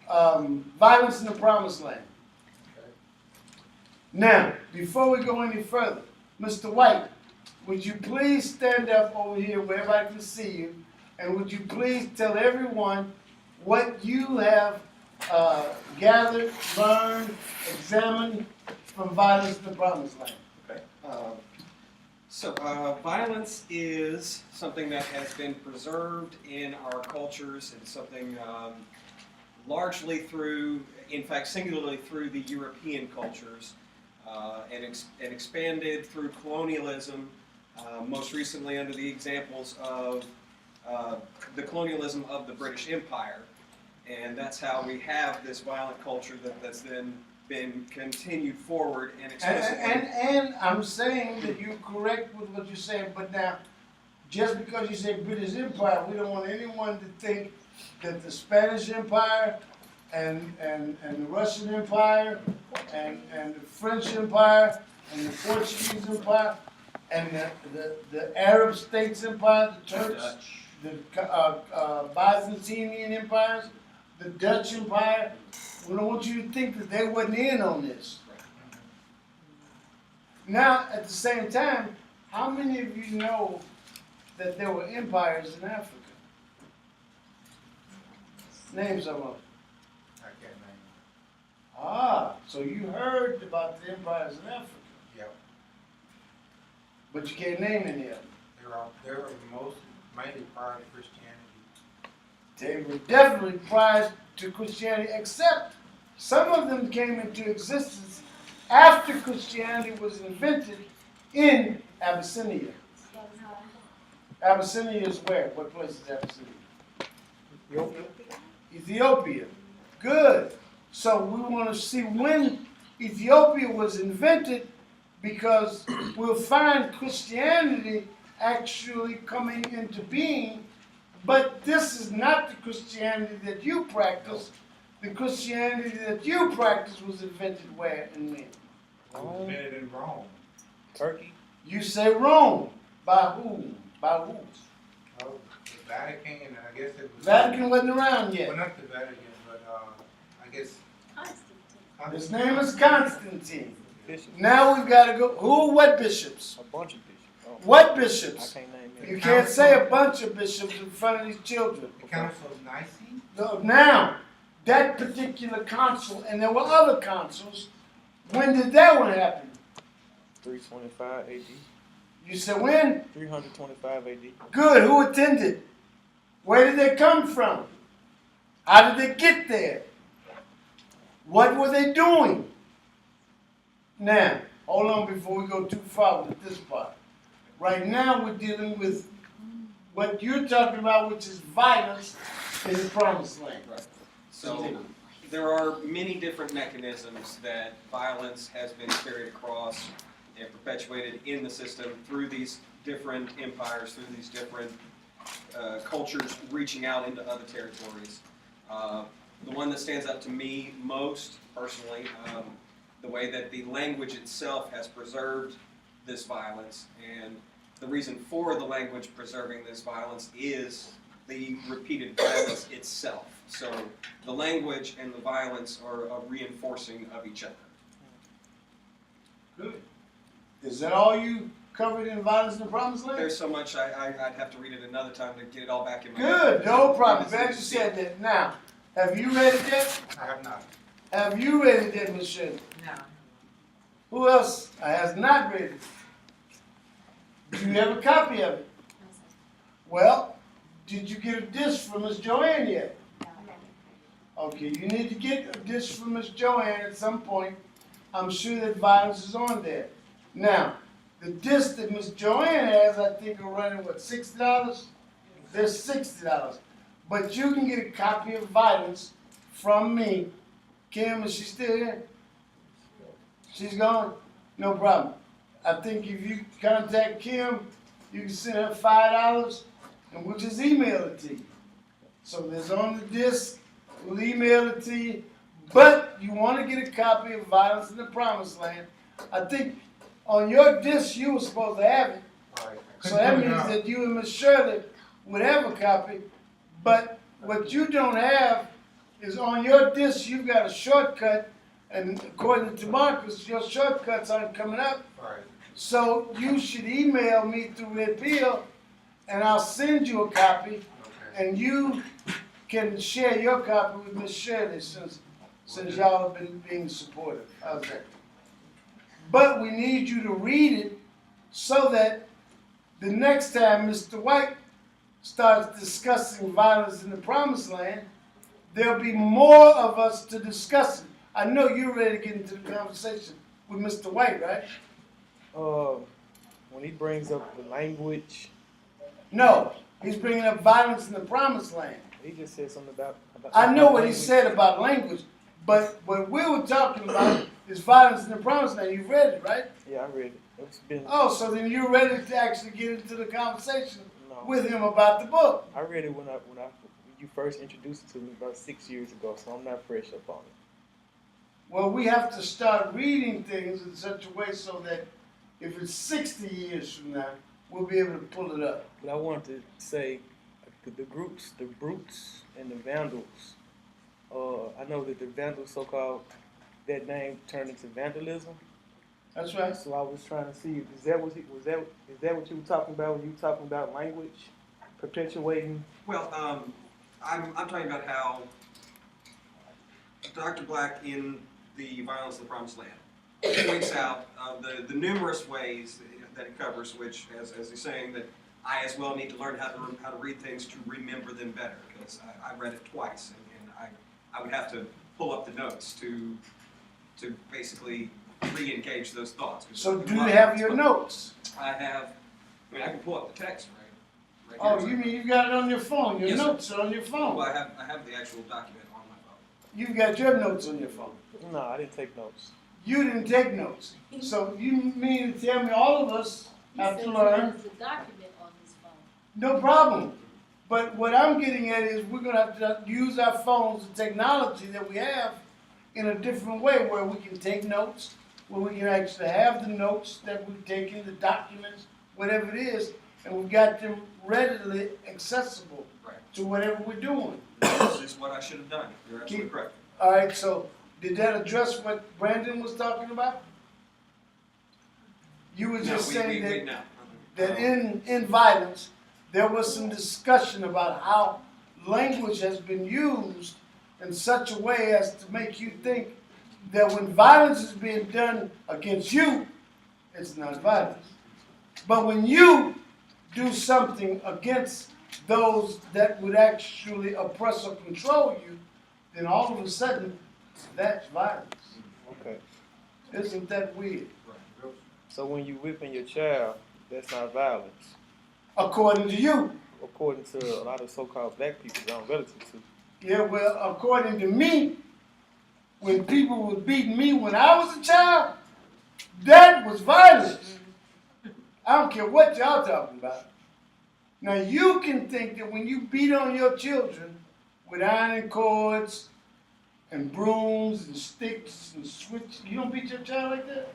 on violence in the promised land. Now, before we go any further, Mr. White, would you please stand up over here where everybody can see you, and would you please tell everyone what you have gathered, learned, examined from violence in the promised land? Okay. Violence is something that has been preserved in our cultures and something largely through, in fact, singularly through the European cultures and expanded through colonialism, most recently under the examples of the colonialism of the British Empire. And that's how we have this violent culture that's then been continued forward and explicitly. And I'm saying that you're correct with what you're saying, but now, just because you say British Empire, we don't want anyone to think that the Spanish Empire and the Russian Empire and the French Empire and the Portuguese Empire and the Arab States Empire, the Turks, the Byzantine empires, the Dutch Empire. We don't want you to think that they wasn't in on this. Now, at the same time, how many of you know that there were empires in Africa? Name some of them. I can't name Ah, so you heard about the empires in Africa, them. Yep. but you can't name any of them. They're mainly prior to Christianity. They were definitely prior to Christianity, except some of them came into existence after Christianity was invented in Abyssinia. Abyssinia is where? What place is Abyssinia? Ethiopia. Ethiopia. Good. So we want to see when Ethiopia was invented, because we'll find Christianity actually coming into being, but this is not the Christianity that you practice. The Christianity that you practice was invented where and when? It was invented in Rome. Turkey. You say Rome. By whom? By who? Oh, the Vatican, and I guess it was. Vatican wasn't around yet. Well, not the Vatican, but I guess. His name is Constantine. Bishop. Now we've got to go. Who? What bishops? A bunch of bishops. Oh, What I bishops? can't name it. You can't say a bunch of bishops in front of these children. The Council of Nicene? No, now, that particular council, and there were other councils, when did that one happen? 325 AD. You said when? 325 AD. Good. Who attended? Where did they come from? How did they get there? What were they doing? Now, hold on before we go too far with this part. Right now, we're dealing with what you're talking about, which is violence in the promised land. Right. So there are many different mechanisms that violence has been carried across and perpetuated in the system through these different empires, through these different cultures reaching out into other territories. The one that stands out to me most personally, the way that the language itself has preserved this violence, and the reason for the language preserving this violence is the repeated violence itself. So the language and the violence are a reinforcing of each other. Good. Is that all you covered in violence in the promised land? There's so much I'd have to read it another time to get it all back in my Good, head. no problem. Glad you said that. Now, have you read it yet? I have not. Have you read it yet, Miss Shirley? No. Who else has not read it? Do you have a copy of it? Well, did you get a disc from Miss Joanne yet? Okay, you need to get a disc from Miss Joanne at some point. I'm sure that violence is on there. Now, the disc that Miss Joanne has, I think, are running, what, $60? They're $60. But you can get a copy of Violence from me. Kim, is she still here? She's gone? No problem. I think if you contact Kim, you can send her $5 and we'll just email it to you. So there's on the disc, we'll email it to you. But you want to get a copy of Violence in the Promised Land. I think on your disc you were supposed to have it. All right. So that means that you and Miss Shirley would have a copy. But what you don't have is on your disc you've got a shortcut, and according to Marcus, your shortcuts aren't coming up. All right. So you should email me through Red Pill, and I'll send you a copy, Okay. and you can share your copy with Miss Shirley since y'all have been being supportive. How's that? But we need you to read it so that the next time Mr. White starts discussing violence in the Promised Land, there'll be more of us to discuss it. I know you're ready to get into the conversation with Mr. White, right? When he brings up the language, No, he's bringing up violence in the Promised Land. he just said something about I know what he language. said about language, but what we were talking about is violence in the Promised Land. You've read it, right? Yeah, I read it. It's been Oh, so then you're ready to actually get into the conversation with him about the book. I read it when you first introduced it to me about 6 years ago, so I'm not fresh up on it. Well, we have to start reading things in such a way so that if it's 60 years from now, we'll be able to pull it up. But I wanted to say the groups, the brutes and the vandals. I know that the vandals, so-called, that name turned into vandalism. That's right. So I was trying to see, is that what you were talking about when you were talking about language perpetuating? Well, I'm talking about how Dr. Black in The Violence of the Promised Land points out the numerous ways that it covers, which, as he's saying, that I as well need to learn how to read things to remember them better, because I read it twice, and I would have to pull up the notes to basically re-engage those thoughts. So do you have your notes? I have. I mean, I can pull up the text right Oh, here. you mean you got it on your phone? Your Yes, sir. notes are on your phone. Well, I have the actual document on my phone. You got your notes on your phone. No, I didn't take notes. You didn't take notes. So you mean to tell me all of us He have says to he learn? has a document on his phone. No problem. But what I'm getting at is we're gonna have to use our phones, the technology that we have, in a different way where we can take notes, where we can actually have the notes that we've taken, the documents, whatever it is, and we've got them readily accessible Right. to whatever we're doing. This is what I should have done. You're absolutely correct. All right, so did that address what Brandon was talking about? You were just saying that no. that in violence, there was some discussion about how language has been used in such a way as to make you think that when violence is being done against you, it's not violence. But when you do something against those that would actually oppress or control you, then all of a sudden, that's violence. Okay. Isn't that weird? So when you whipping your child, that's not violence, According to you. according to a lot of so-called black people that I'm relative to. Yeah, well, according to me, when people were beating me when I was a child, that was violence. I don't care what y'all talking about. Now you can think that when you beat on your children with ironing cords and brooms and sticks and switches, you don't beat your child like that?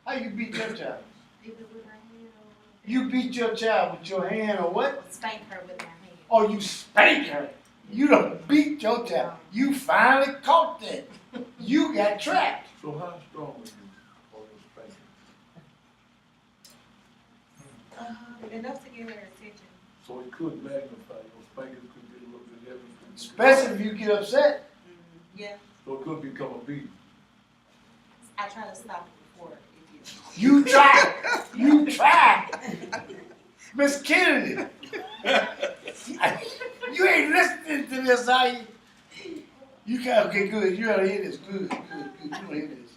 How you beat your child? Either with my hand You beat your child with your hand or what? or spank her with my hand. Or you spank her. You don't beat your child. You finally caught that. You got trapped. So how strong are you on your spanking? Enough to get her attention. So it could magnify, your spankings could get a little bit heavy. Especially if you get upset. Yeah, So it could become a beat. I try to stop it before it gets. You tried. You tried. Miss Kennedy. You ain't listening to this, are you? You can't, okay, good. You gotta hear this. Good. You wanna hear this.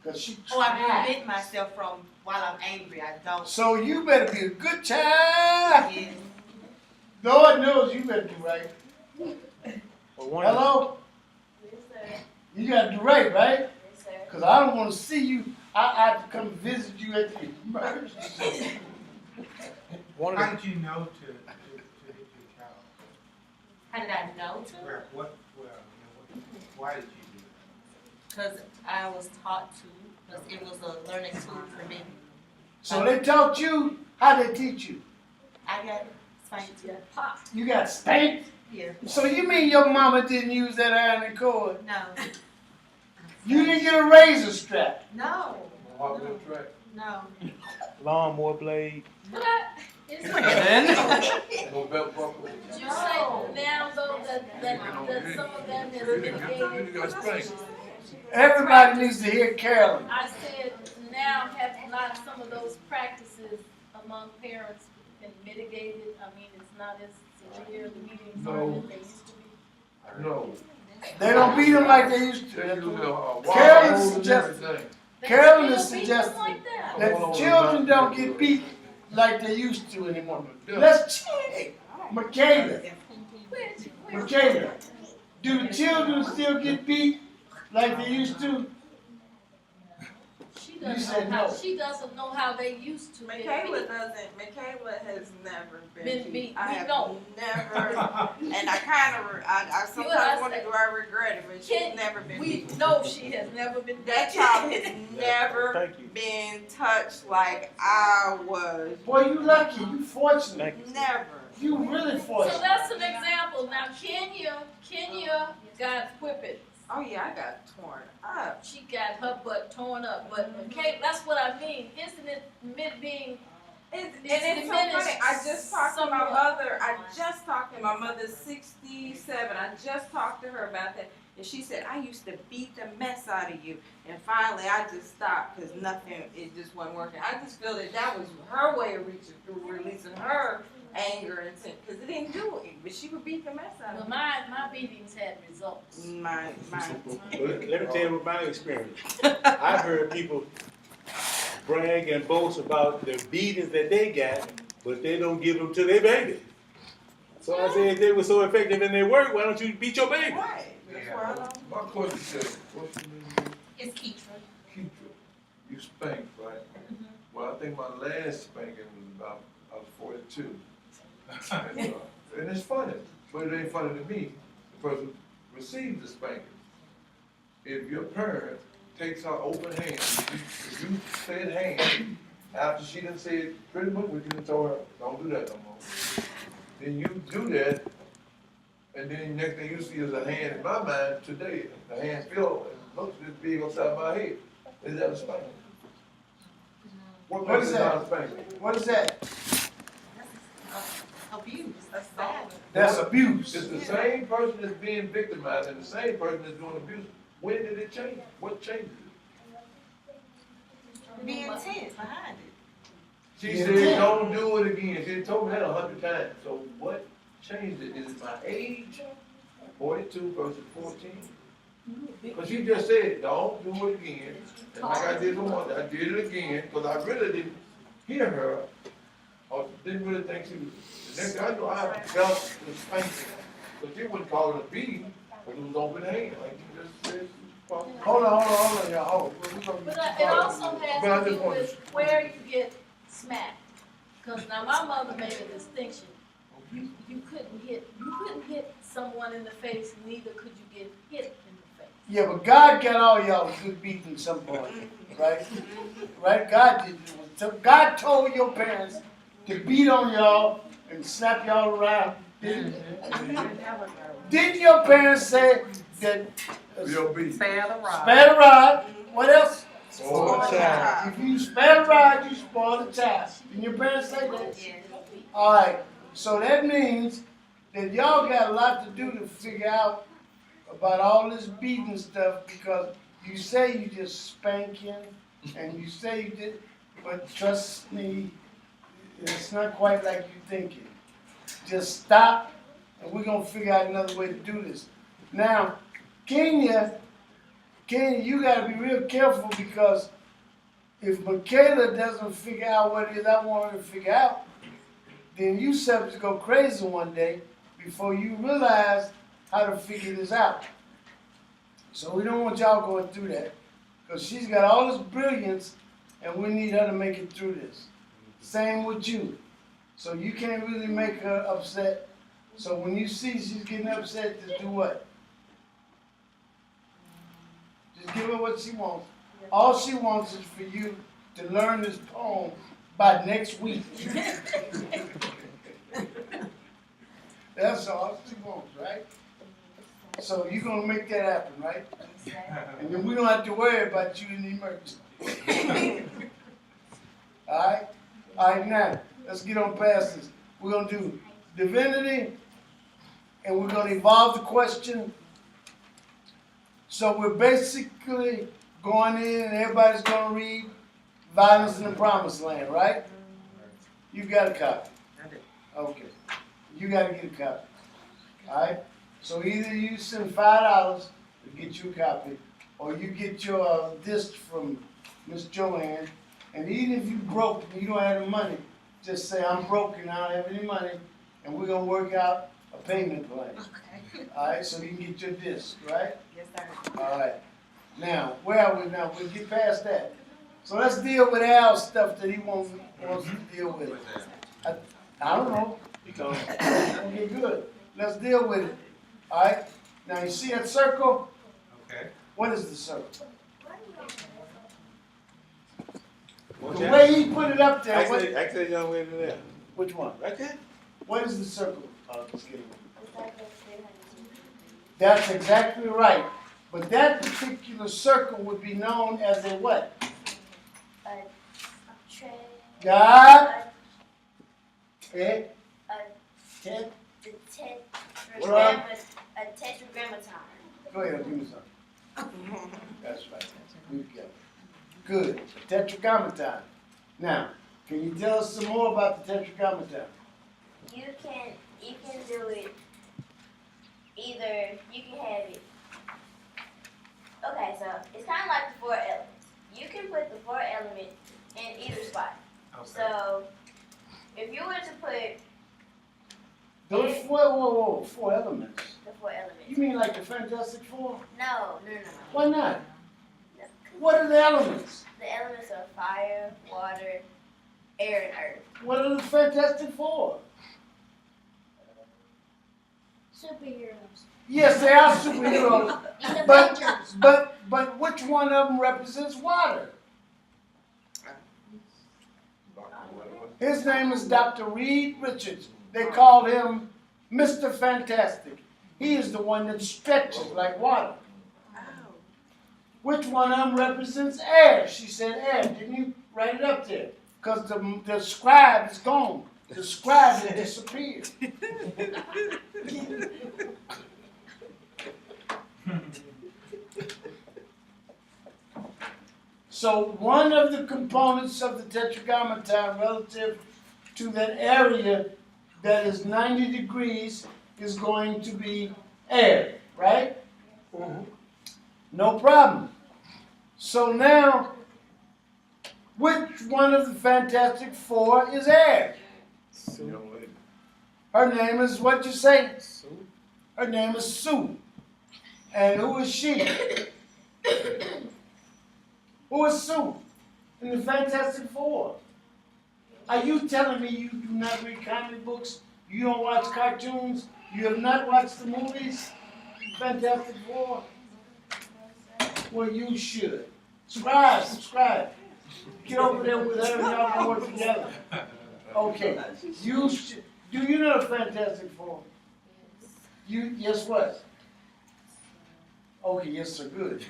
Cause she Oh, I tried. prevent myself from while I'm angry. I don't. So you better be a good child. Yes. Lord knows you better do right. But one of the- Hello? Yes, sir. You gotta do right, right? Yes, sir. Cause I don't wanna see you. I have to come visit you at the emergency center. one How of the, did you know to hit your child? How did I know to? Why did you do that? Because I was taught to. Because it was a learning tool for me. So they taught you, how they teach you? I got spanked too. Pop. You got spanked? Yeah. So you mean your mama didn't use that ironing cord? No. You didn't get a razor strap? No. Hot wheel track. No. lawnmower blade. What? It's And No belt buckle. Did you say now though that some of them is You mitigated? got spanked. Everybody needs to hear Carolyn. I said now have not some of those practices among parents been mitigated? I mean, it's not as severe, the meetings No. are as they used to be. No. They don't beat them like they used They use to. wire Carolyn hose and suggested- everything. They Carolyn still is beat them suggesting like that. that the children don't get beat like they used to anymore. Let's check. Michaela, Michaela, do the children still get beat like they used to? She You said no. She doesn't know how they used to. Michaela Michaela has never Been been beat. I We have know. never, and I kind of, I sometimes wonder, do I regret it, but she's never been We beat. know she has never been That beat. child has never Thank you. been touched like I was. Boy, you lucky. You fortunate. Thank you. Never. You really So fortunate. that's an example. Now Kenya got whippings. Oh yeah, I got torn up. She got her butt torn up. But okay, that's what I mean. Isn't it being And it's so funny. I just talked to my mother. I just talked to my mother's 67. I just talked to her about that. And she said, I used to beat the mess out of you. And finally, I just stopped because nothing, it just wasn't working. I just feel that that was her way of releasing her anger and sin, because it didn't do it. But she would beat the mess out of Well, me. my beatings had results. My. Let me tell you what my experience. I've heard people brag and boast about the beatings that they got, but they don't give them to their baby. So I said, if they were so effective in their work, why don't you beat your baby? Right. That's where I don't. My question says, what's your name? It's Keitra. Keitra. You spanked, right? Well, I think my last spanking was about, I was 42. And it's funny, but it ain't funny to me. The person receives the spanking. If your parent takes her open hand, if you said hand, after she done said pretty much what you done told her, don't do that no more. Then you do that, and then next thing you see is a hand in my mind today. The hand feels and looks this big upside my head. Is that a spanking? What What makes is it that? not a spanking? What is that? Abuse. That's bad. That's abuse. It's the same person that's being victimized and the same person that's doing abuse. When did it change? What changed it? The intent behind it. She Yeah. said, don't do it again. She told me that 100 times. So what changed it? Is it my age? 42 versus 14? Because she just said, don't do it again. And like I did once, I did it again because I really didn't hear her or didn't really think she was. The next thing I know, I felt the spanking. But she wouldn't call it a beating, but it was open hand, like you just said. Hold on, y'all. Hold on. But it also But I has to just do wanted with where you get smacked. Because now my mother made a distinction. You couldn't hit someone in the face, neither could you get hit in the face. Yeah, but God got all y'all good beating at some point, right? Right? God did. God told your parents to beat on y'all and slap y'all around. Didn't your parents say that Real beat. spare the rod? What else? Oh, child. If you spare the rod, you spoil the child. Didn't your parents say that? All right. So that means that y'all got a lot to do to figure out about all this beating stuff because you say you just spanking and you say you did, but trust me, it's not quite like you thinking. Just stop and we're gonna figure out another way to do this. Now, Kenya, you gotta be real careful because if Michaela doesn't figure out what it is I want her to figure out, then you subject to go crazy one day before you realize how to figure this out. So we don't want y'all going through that because she's got all this brilliance and we need her to make it through this. Same with you. So you can't really make her upset. So when you see she's getting upset, just do what? Just give her what she wants. All she wants is for you to learn this poem by next week. That's all she wants, right? So you're gonna make that happen, right? And then we don't have to worry about you in the emergency. Alright? Alright, now, let's get on past this. We're gonna do divinity, and we're gonna evolve the question. So we're basically going in and everybody's gonna read Violence in the Promised Land, right? You got a copy? Okay. You gotta get a copy. Alright? So either you send $5 to get you a copy, or you get your disc from Miss Joanne, and even if you broke and you don't have any money, just say, I'm broke and I don't have any money, and we're gonna work out a payment plan. Okay. Alright, so you can get your disc, right? Yes, sir. Alright. Now, where are we now? We'll get past that. So let's deal with Al's stuff that he wants to deal with. I don't know. Okay, good. Let's deal with it. All right. Now you see that circle? Okay. What is the circle? What's The that? way he put it up there. Actually, young lady there. Which one? Right there. What is the circle? That's exactly right. But that particular circle would be known as a what? God. A tetragrammaton. Go ahead, give me some. That's right. We together. Good. Tetragrammaton. Now, can you tell us some more about the tetragrammaton? You can do it either, you can have it. Okay, so it's kind of like the 4 elements. You can put the 4 elements in either spot. Okay. So if you were to put Those 4 elements. the 4 elements. You mean like the Fantastic Four? No. Why not? What are the elements? The elements are fire, water, air, and earth. What are the Fantastic Four? Superheroes. Yes, they are superheroes. But which one of them represents water? His name is Dr. Reed Richards. They called him Mr. Fantastic. He is the one that stretches like water. Which one of them represents air? She said air. Didn't you write it up there? Because the scribe is gone. The scribe has disappeared. So one of the components of the tetragrammaton relative to that area that is 90 degrees is going to be air, right? Mm-hmm. No problem. So now, which one of the Fantastic Four is air? Young lady. Her name is, what you say? Her name is Sue. And who is she? Who is Sue in the Fantastic Four? Are you telling me you do not read comic books? You don't watch cartoons? You have not watched the movies? Fantastic Four? Well, you should. Subscribe. Get over there with her and y'all can work together. Okay. You should. Do you know the Fantastic Four? Yes what? Okay, yes sir, good.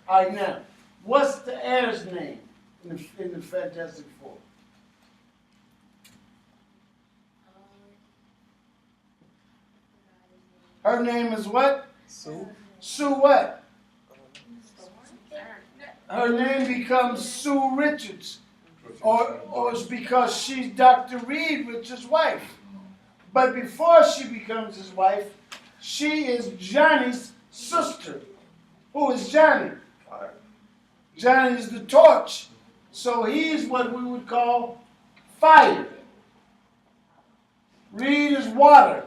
All right, now, what's the heir's name in the Fantastic Four? Her name is what? Sue. Sue what? Her name becomes Sue Richards. Or it's because she's Dr. Reed Richards' wife. But before she becomes his wife, she is Johnny's sister. Who is Johnny? Johnny is the torch. So he's what we would call fire. Reed is water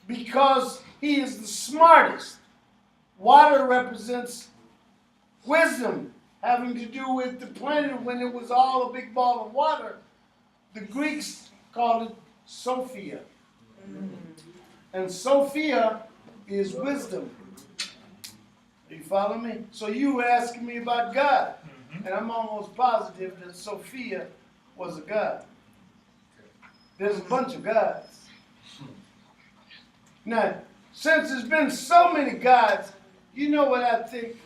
because he is the smartest. Water represents wisdom, having to do with the planet when it was all a big ball of water. The Greeks called it Sophia. And Sophia is wisdom. Do you follow me? So you were asking me about God. And I'm almost positive that Sophia was a god. There's a bunch of gods. Now, since there's been so many gods, you know what I think?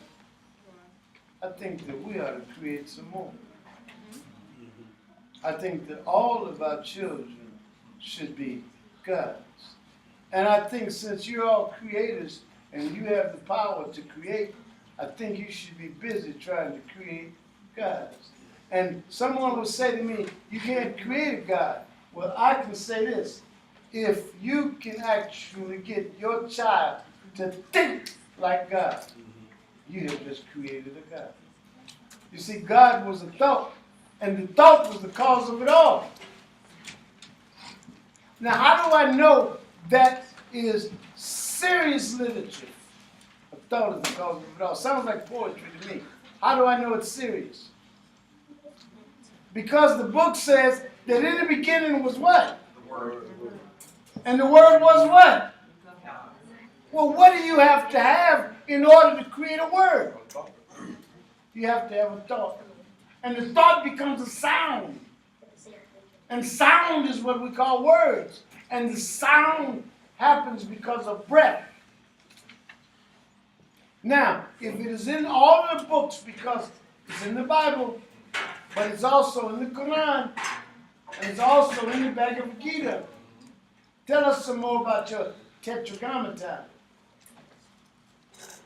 I think that we ought to create some more. I think that all of our children should be gods. And I think since you're all creators and you have the power to create, I think you should be busy trying to create gods. And someone will say to me, you can't create a God. Well, I can say this. If you can actually get your child to think like God, you have just created a God. You see, God was a thought, and the thought was the cause of it all. Now, how do I know that is serious literature? A thought is the cause of it all. Sounds like poetry to me. How do I know it's serious? Because the book says that in the beginning was what? The Word. And the word was what? Well, what do you have to have in order to create a word? You have to have a thought. And the thought becomes a sound. And sound is what we call words. And the sound happens because of breath. Now, if it is in all of the books, because it's in the Bible, but it's also in the Quran, and it's also in the Bhagavad Gita, tell us some more about your tetragrammaton.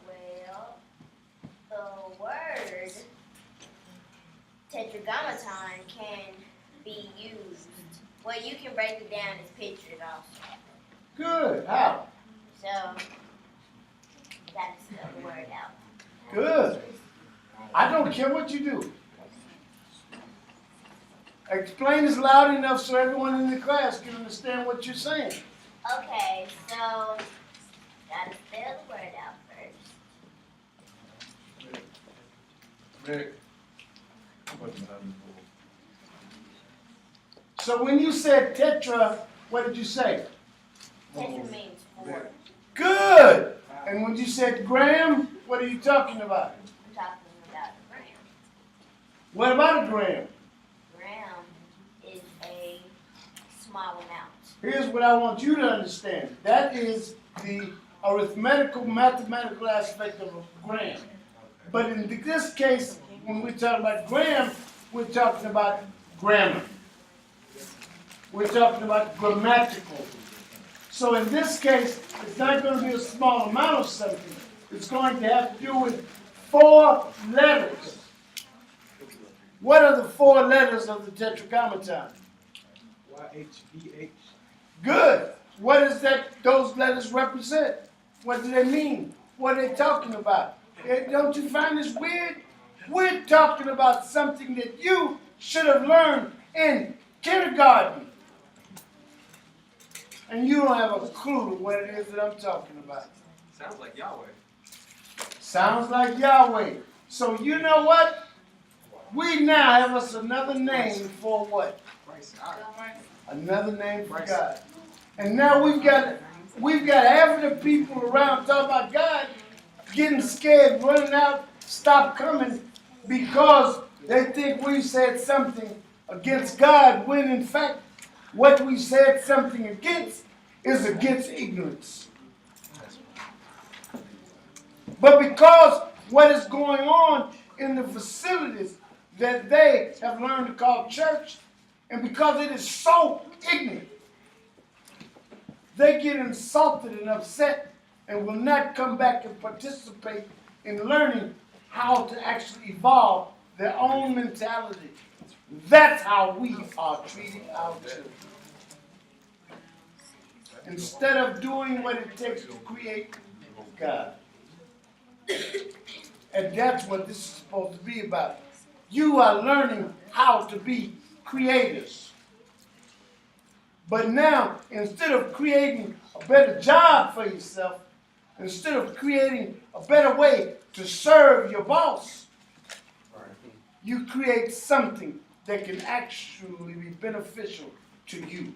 Well, the word tetragrammaton can be used. Well, you can break it down as pictures also. Good. How? So, that's the word out. Good. I don't care what you do. Explain this loud enough so everyone in the class can understand what you're saying. Okay, so, gotta spell the word out first. So when you said tetra, what did you say? Tetra means four. Good. And when you said gram, what are you talking about? I'm talking about a gram. What about a gram? Gram is a small amount. Here's what I want you to understand. That is the arithmetical, mathematical aspect of a gram. But in this case, when we talk about gram, we're talking about grammar. We're talking about grammatical. So in this case, it's not going to be a small amount of something. It's going to have to do with 4 letters. What are the 4 letters of the tetragrammaton? YHVH. Good. What does those letters represent? What do they mean? What are they talking about? Don't you find this weird? We're talking about something that you should have learned in kindergarten. And you don't have a clue to what it is that I'm talking about. Sounds like Yahweh. Sounds like Yahweh. So you know what? We now have us another name for what? Another name for God. And now we've got half of the people around talking about God getting scared, running out, stop coming, because they think we said something against God, when in fact what we said something against is against ignorance. But because what is going on in the facilities that they have learned to call church, and because it is so ignorant, they get insulted and upset and will not come back and participate in learning how to actually evolve their own mentality. That's how we are treating our children. Instead of doing what it takes to create God. And that's what this is supposed to be about. You are learning how to be creators. But now, instead of creating a better job for yourself, instead of creating a better way to serve your boss, you create something that can actually be beneficial to you.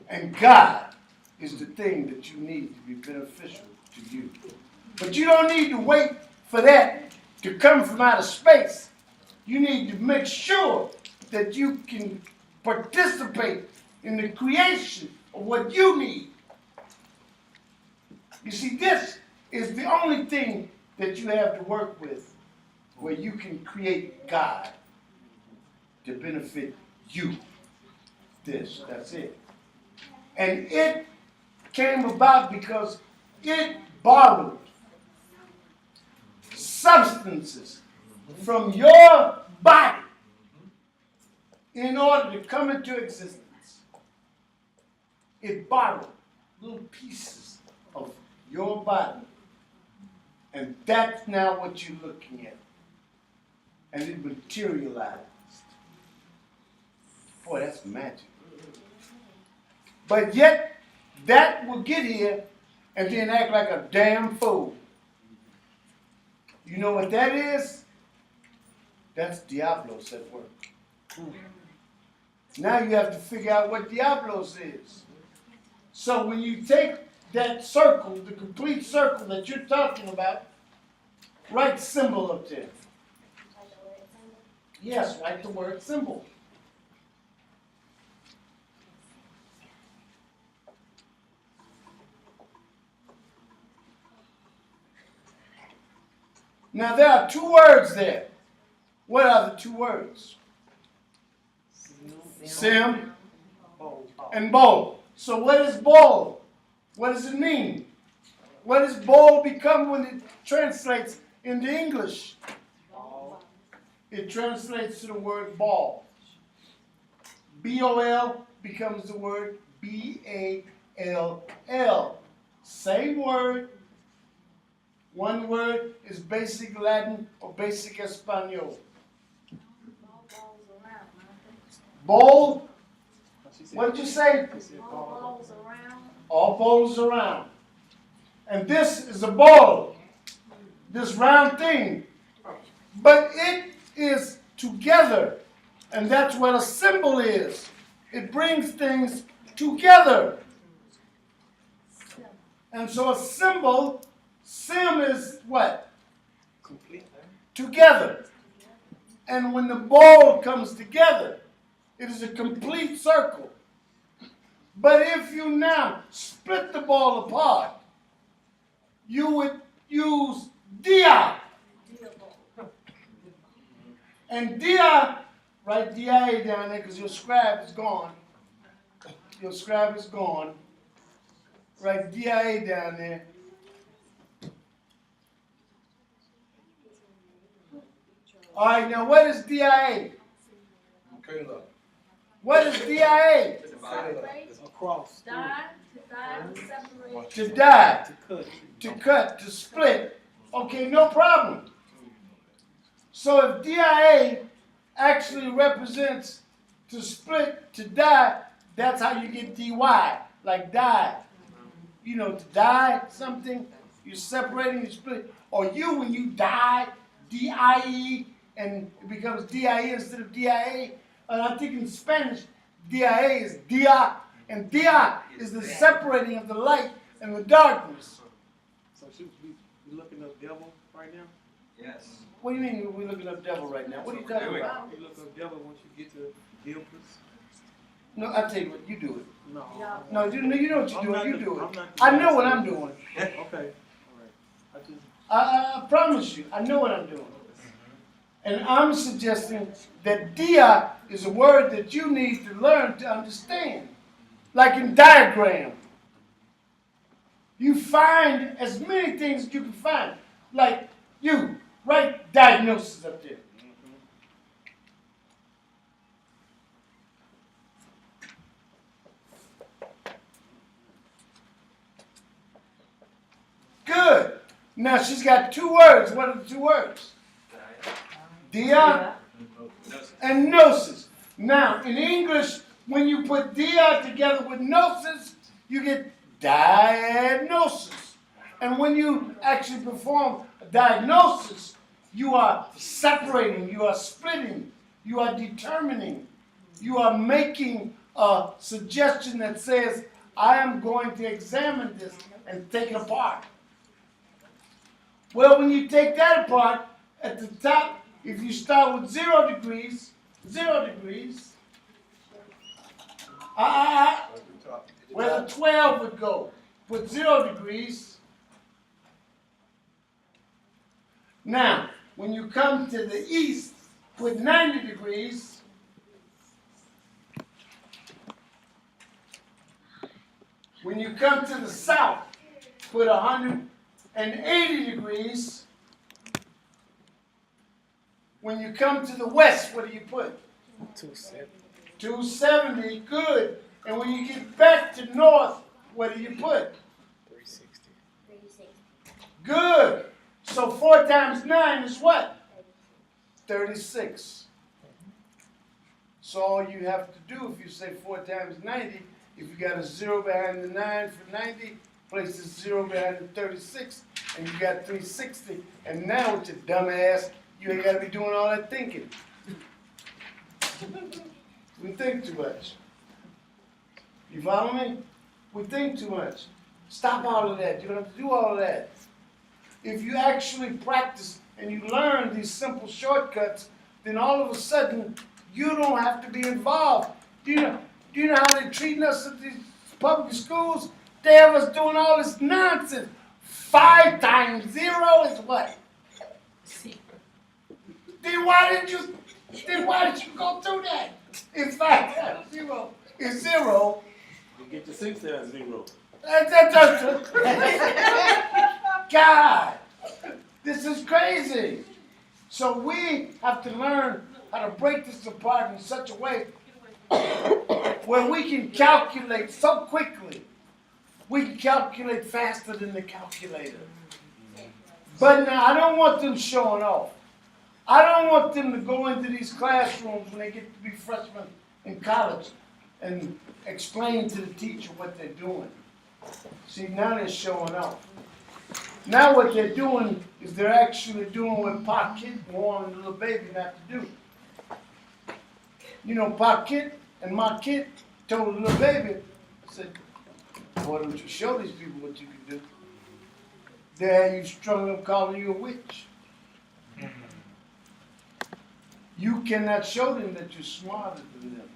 And God is the thing that you need to be beneficial to you. But you don't need to wait for that to come from outer space. You need to make sure that you can participate in the creation of what you need. You see, this is the only thing that you have to work with where you can create God to benefit you. That's it. And it came about because it borrowed substances from your body in order to come into existence. It borrowed little pieces of your body. And that's now what you're looking at. And it materialized. Boy, that's magic. But yet, that will get here and then act like a damn fool. You know what that is? That's diablos at work. Now you have to figure out what diablos is. So when you take that circle, the complete circle that you're talking about, write symbol up there. Yes, write the word symbol. Now there are two words there. What are the two words? Sim and bowl. So what is bowl? What does it mean? What does bowl become when it translates into English? It translates to the word ball. B-O-L becomes the word B-A-L-L. Same word. One word is basic Latin or basic Espanol. Bowl? What did you say? All balls around. All bowls around. And this is a bowl. This round thing. But it is together. And that's what a symbol is. It brings things together. And so a symbol, sim is what? Complete. Together. And when the ball comes together, it is a complete circle. But if you now split the ball apart, you would use dia. And dia, write dia down there because your scribe is gone. Your scribe is gone. Write dia down there. All right, now what is dia? What is dia? Across. Die, to die, to separate. To die, To cut. to cut, to split. Okay, no problem. So if dia actually represents to split, to die, that's how you get dy, like die. You know, to die something, you're separating, you split. Or you, when you die, D-I-E, and it becomes D-I-E instead of D-I-A. And I think in Spanish, D-I-A is dia, and dia is the separating of the light and the darkness. So should we be looking up devil right now? Yes. What do you mean we're looking up devil right now? What are you talking about? You look up devil once you get to Dilpus. No, I'll tell you what, you do it. No. No, you know what you're I'm doing, not you the- do it. I'm not the I know what master. I'm doing. Okay. All right. I just. I promise you, I know what I'm doing. And I'm suggesting that dia is a word that you need to learn to understand. Like in diagram. You find as many things as you can find. Like you, write diagnosis up there. Good. Now she's got two words. What are the two words? Dia and gnosis. Now, in English, when you put dia together with gnosis, you get diagnosis. And when you actually perform a diagnosis, you are separating, you are splitting, you are determining, you are making a suggestion that says, I am going to examine this and take it apart. Well, when you take that apart, at the top, if you start with 0 degrees, where the 12 would go, put 0 degrees. Now, when you come to the east, put 90 degrees. When you come to the south, put 180 degrees. When you come to the west, what do you put? 270. 270, good. And when you get back to north, what do you put? 360. 36. Good. So 4 times 9 is what? 36. So all you have to do, if you say 4 times 90, if you got a 0 behind the 9 for 90, place the 0 behind the 36, and you got 360. And now with your dumb ass, You ain't gotta be doing all that thinking. We think too much. You follow me? We think too much. Stop all of that. You don't have to do all of that. If you actually practice and you learn these simple shortcuts, then all of a sudden you don't have to be involved. Do you know how they're treating us at these public schools? They have us doing all this nonsense. 5 times 0 is what? Then why did you go through that? If 5 times 0 is 0, You get your 6 times 0. God, this is crazy. So we have to learn how to break this apart in such a way where we can calculate so quickly. We can calculate faster than the calculator. But now I don't want them showing off. I don't want them to go into these classrooms when they get to be freshmen in college and explain to the teacher what they're doing. See, now they're showing off. Now what they're doing is they're actually doing what Pa Kit warned the little baby not to do. You know, Pa Kit and Ma Kit told the little baby, said, why don't you show these people what you can do? They had you strung up calling you a witch. You cannot show them that you're smarter than them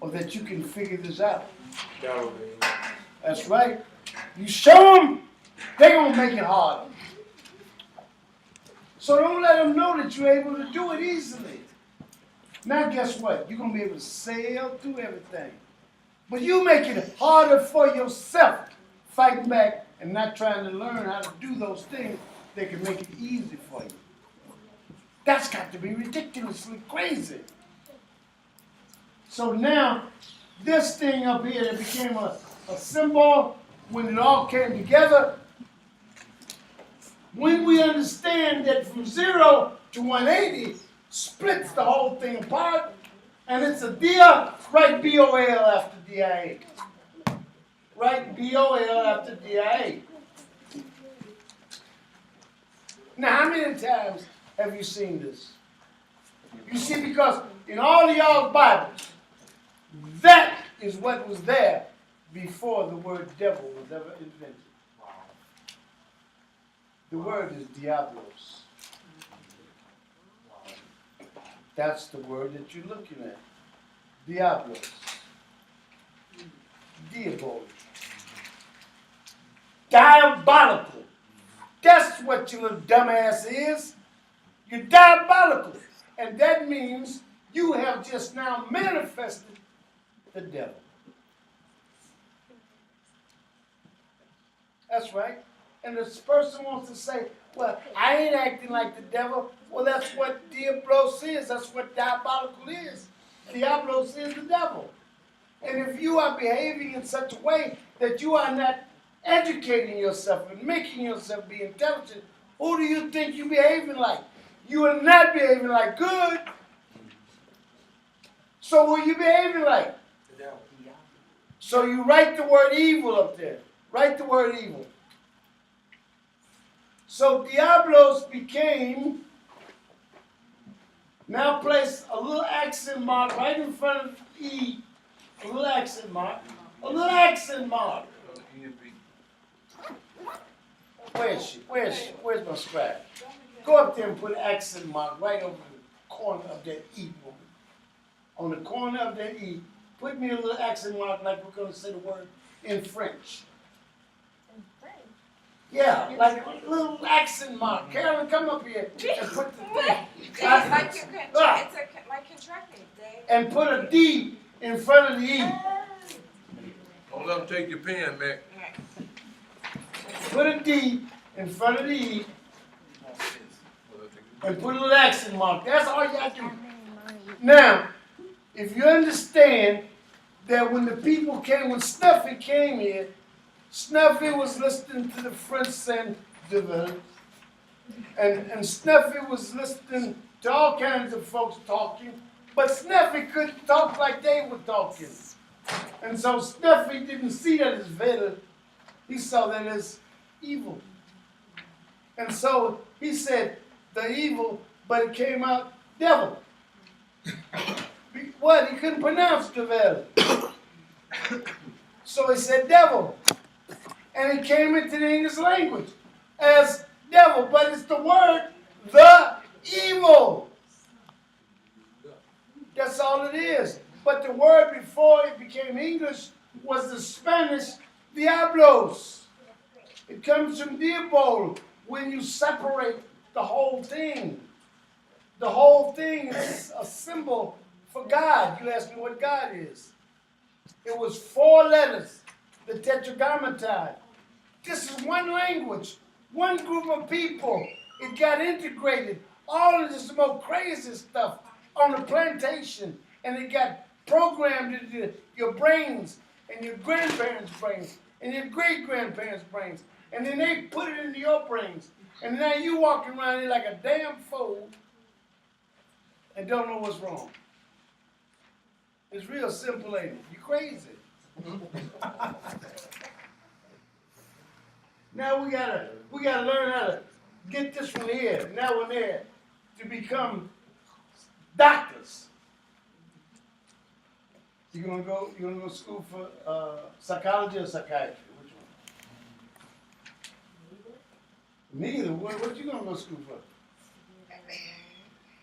or that you can figure this out. That's right. You show them, they're going to make it harder. So don't let them know that you're able to do it easily. Now guess what? You're going to be able to sail through everything. But you make it harder for yourself, fighting back and not trying to learn how to do those things that can make it easy for you. That's got to be ridiculously crazy. So now, this thing up here that became a symbol, when it all came together, when we understand that from 0 to 180 splits the whole thing apart, and it's a dia, write BOL after DIA. Write BOL after DIA. Now, how many times have you seen this? You see, because in all of y'all's Bibles, that is what was there before the word devil was ever invented. The word is diablos. That's the word that you're looking at. Diablos. Diabol. Diabolical. That's what your little dumbass is. You're diabolical. And that means you have just now manifested the devil. That's right. And this person wants to say, well, I ain't acting like the devil. Well, that's what diablos is. That's what diabolical is. Diablos is the devil. And if you are behaving in such a way that you are not educating yourself and making yourself be intelligent, who do you think you're behaving like? You are not behaving like good. So who are you behaving like? The devil. So you write the word evil up there. Write the word evil. So diablos became, now place a little accent mark right in front of E. A little accent mark. A little accent mark. Where is she? Where's my scribe? Go up there and put an accent mark right over the corner of that E. On the corner of that E, put me a little accent mark like we're going to say the word in French. In French? Yeah, like a little accent mark. Carolyn, come up here and put the thing. It's like like contracting, Dave. And put a D in front of the E. Don't let them take your pen, Mac. Put a D in front of the E. And put a little accent mark. That's all you got to do. Now, if you understand that when the people came, when Snuffy came here, Snuffy was listening to the French Saint-Devin, and Snuffy was listening to all kinds of folks talking, but Snuffy couldn't talk like they were talking. And so Snuffy didn't see that as better. He saw that as evil. And so he said, the evil but it came out devil. What? He couldn't pronounce devil. So he said devil. And it came into the English language as devil, but it's the word the evil. That's all it is. But the word before it became English was the Spanish diablos. It comes from diabol, when you separate the whole thing. The whole thing is a symbol for God. You ask me what God is. It was 4 letters, the tetragrammaton. This is one language, one group of people. It got integrated. All of this most crazy stuff on the plantation, and it got programmed into your brains and your grandparents' brains and your great-grandparents' brains, and then they put it into your brains, and now you walking around here like a damn fool and don't know what's wrong. It's real simple, ain't it? You crazy. Now we gotta learn how to get this one here, and that one there, to become doctors. You gonna go to school for psychology or psychiatry? Which one? Neither. What you gonna go to school for?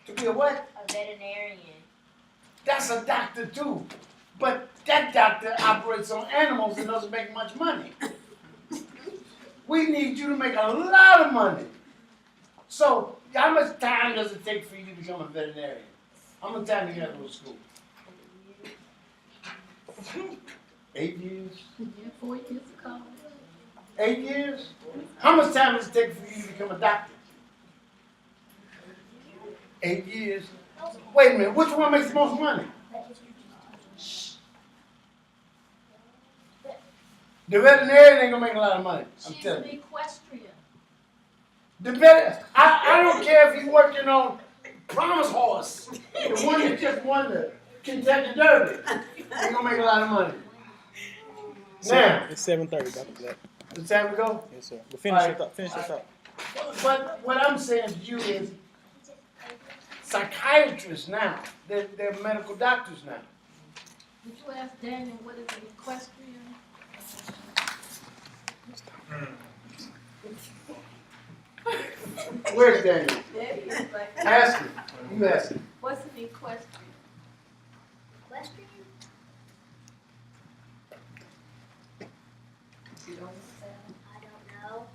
To be a what? A veterinarian. That's a doctor too. But that doctor operates on animals and doesn't make much money. We need you to make a lot of money. So how much time does it take for you to become a veterinarian? How much time do you have to go to school? 8 years? Yeah, 4 years of college. 8 years? How much time does it take for you to become a doctor? 8 years? Wait a minute, which one makes the most money? The veterinarian ain't gonna make a lot of money. I'm She's telling an you. equestrian. I don't care if he's working on Promise Horse, the one that just won the Kentucky Derby. Ain't gonna make a lot of money. Now, It's 7:30, Dr. Black. it's time to go. Yes, sir. But finish your Alright. thought. Finish your thought. But what I'm saying to you is, psychiatrists now, they're medical doctors now. Did you ask Daniel what is an equestrian? Where's Daniel? There he is, like, Ask him. You ask him. what's an equestrian? Equestrian? You don't I don't know.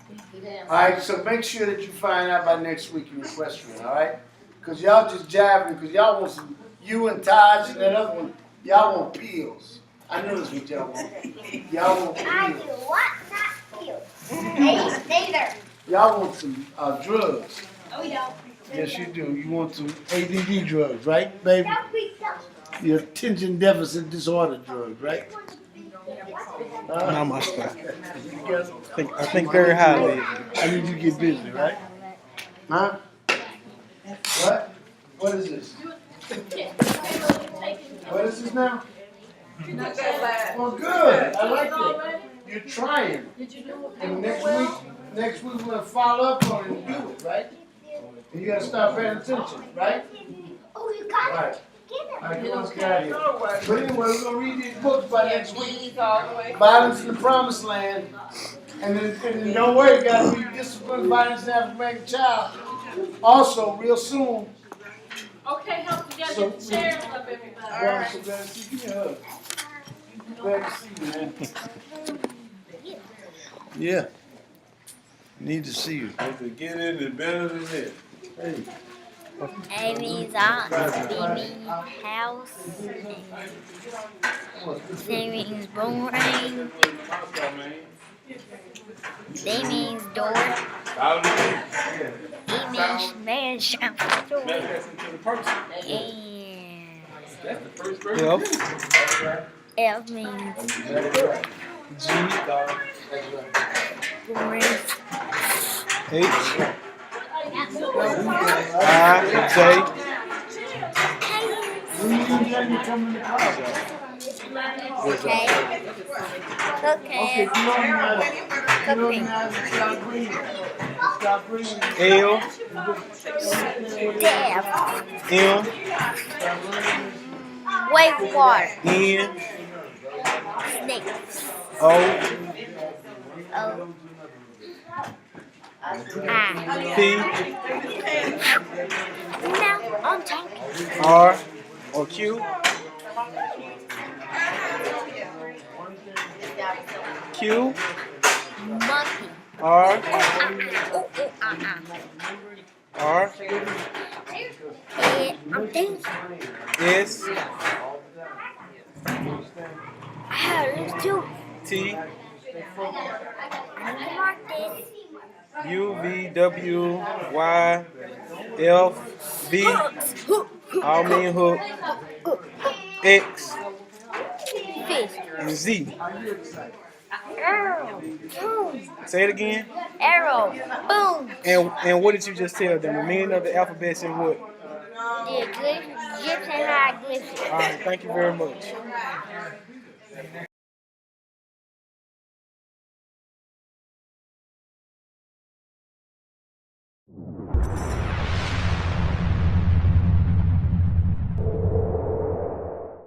understand? All right, so make sure that you find out by next week in equestrian, all right? Because y'all just jabbing, because y'all want some, you and Taj and that other one, y'all want pills. I know that's what y'all want. Y'all want I do pills. what? Not you. Hey, neither. Y'all want some drugs. No, we don't. Yes, you do. You want some ADD drugs, right, baby? No, we don't. Your attention deficit disorder drugs, right? Not my stuff. I I think very highly of you. I need you to get busy, right? Huh? What? What is this? What is this now? Well, good. I like it. You're trying. Did you do it? And next week we're gonna follow up on it and do it, right? And you gotta start paying attention, right? Oh, you got Right. it. Get it. All right, come on, let's get out of here. But anyway, we're gonna read these books by next week. Violence in the Promised Land. And then don't worry, you gotta read Discipline, Violence, and African American Child. Also, real soon. Okay, help to get So- the chairs up, everybody. Well, I'm so glad to see you. Give me a hug. Glad to see you, man. Yeah. Need to see you. If you get in, it's better than this. Hey. Amy's aunt, Amy's house, Amy's boomerang, Amy's door, Amy's man shop store, and F means G, boomerang. H, I, J. When you and Jenny come in the car. Okay. Okay, Okay. you don't have to green. L, Death. M, Wave water. N, Snakes. O, O. I. P, No, I'm talking. R, or Q, Q, Monkey. R, Ooh, R, I'm thinking. S, I have this too. T, I need to mark this. U, V, W, Y, F, V, all mean hook, X, Fish. and Z. Arrow. Boom. Say it again. Arrow. Boom. And what did you just tell them? The meaning of the alphabets and what? Yeah, glyphs and hieroglyphics. All right, thank you very much.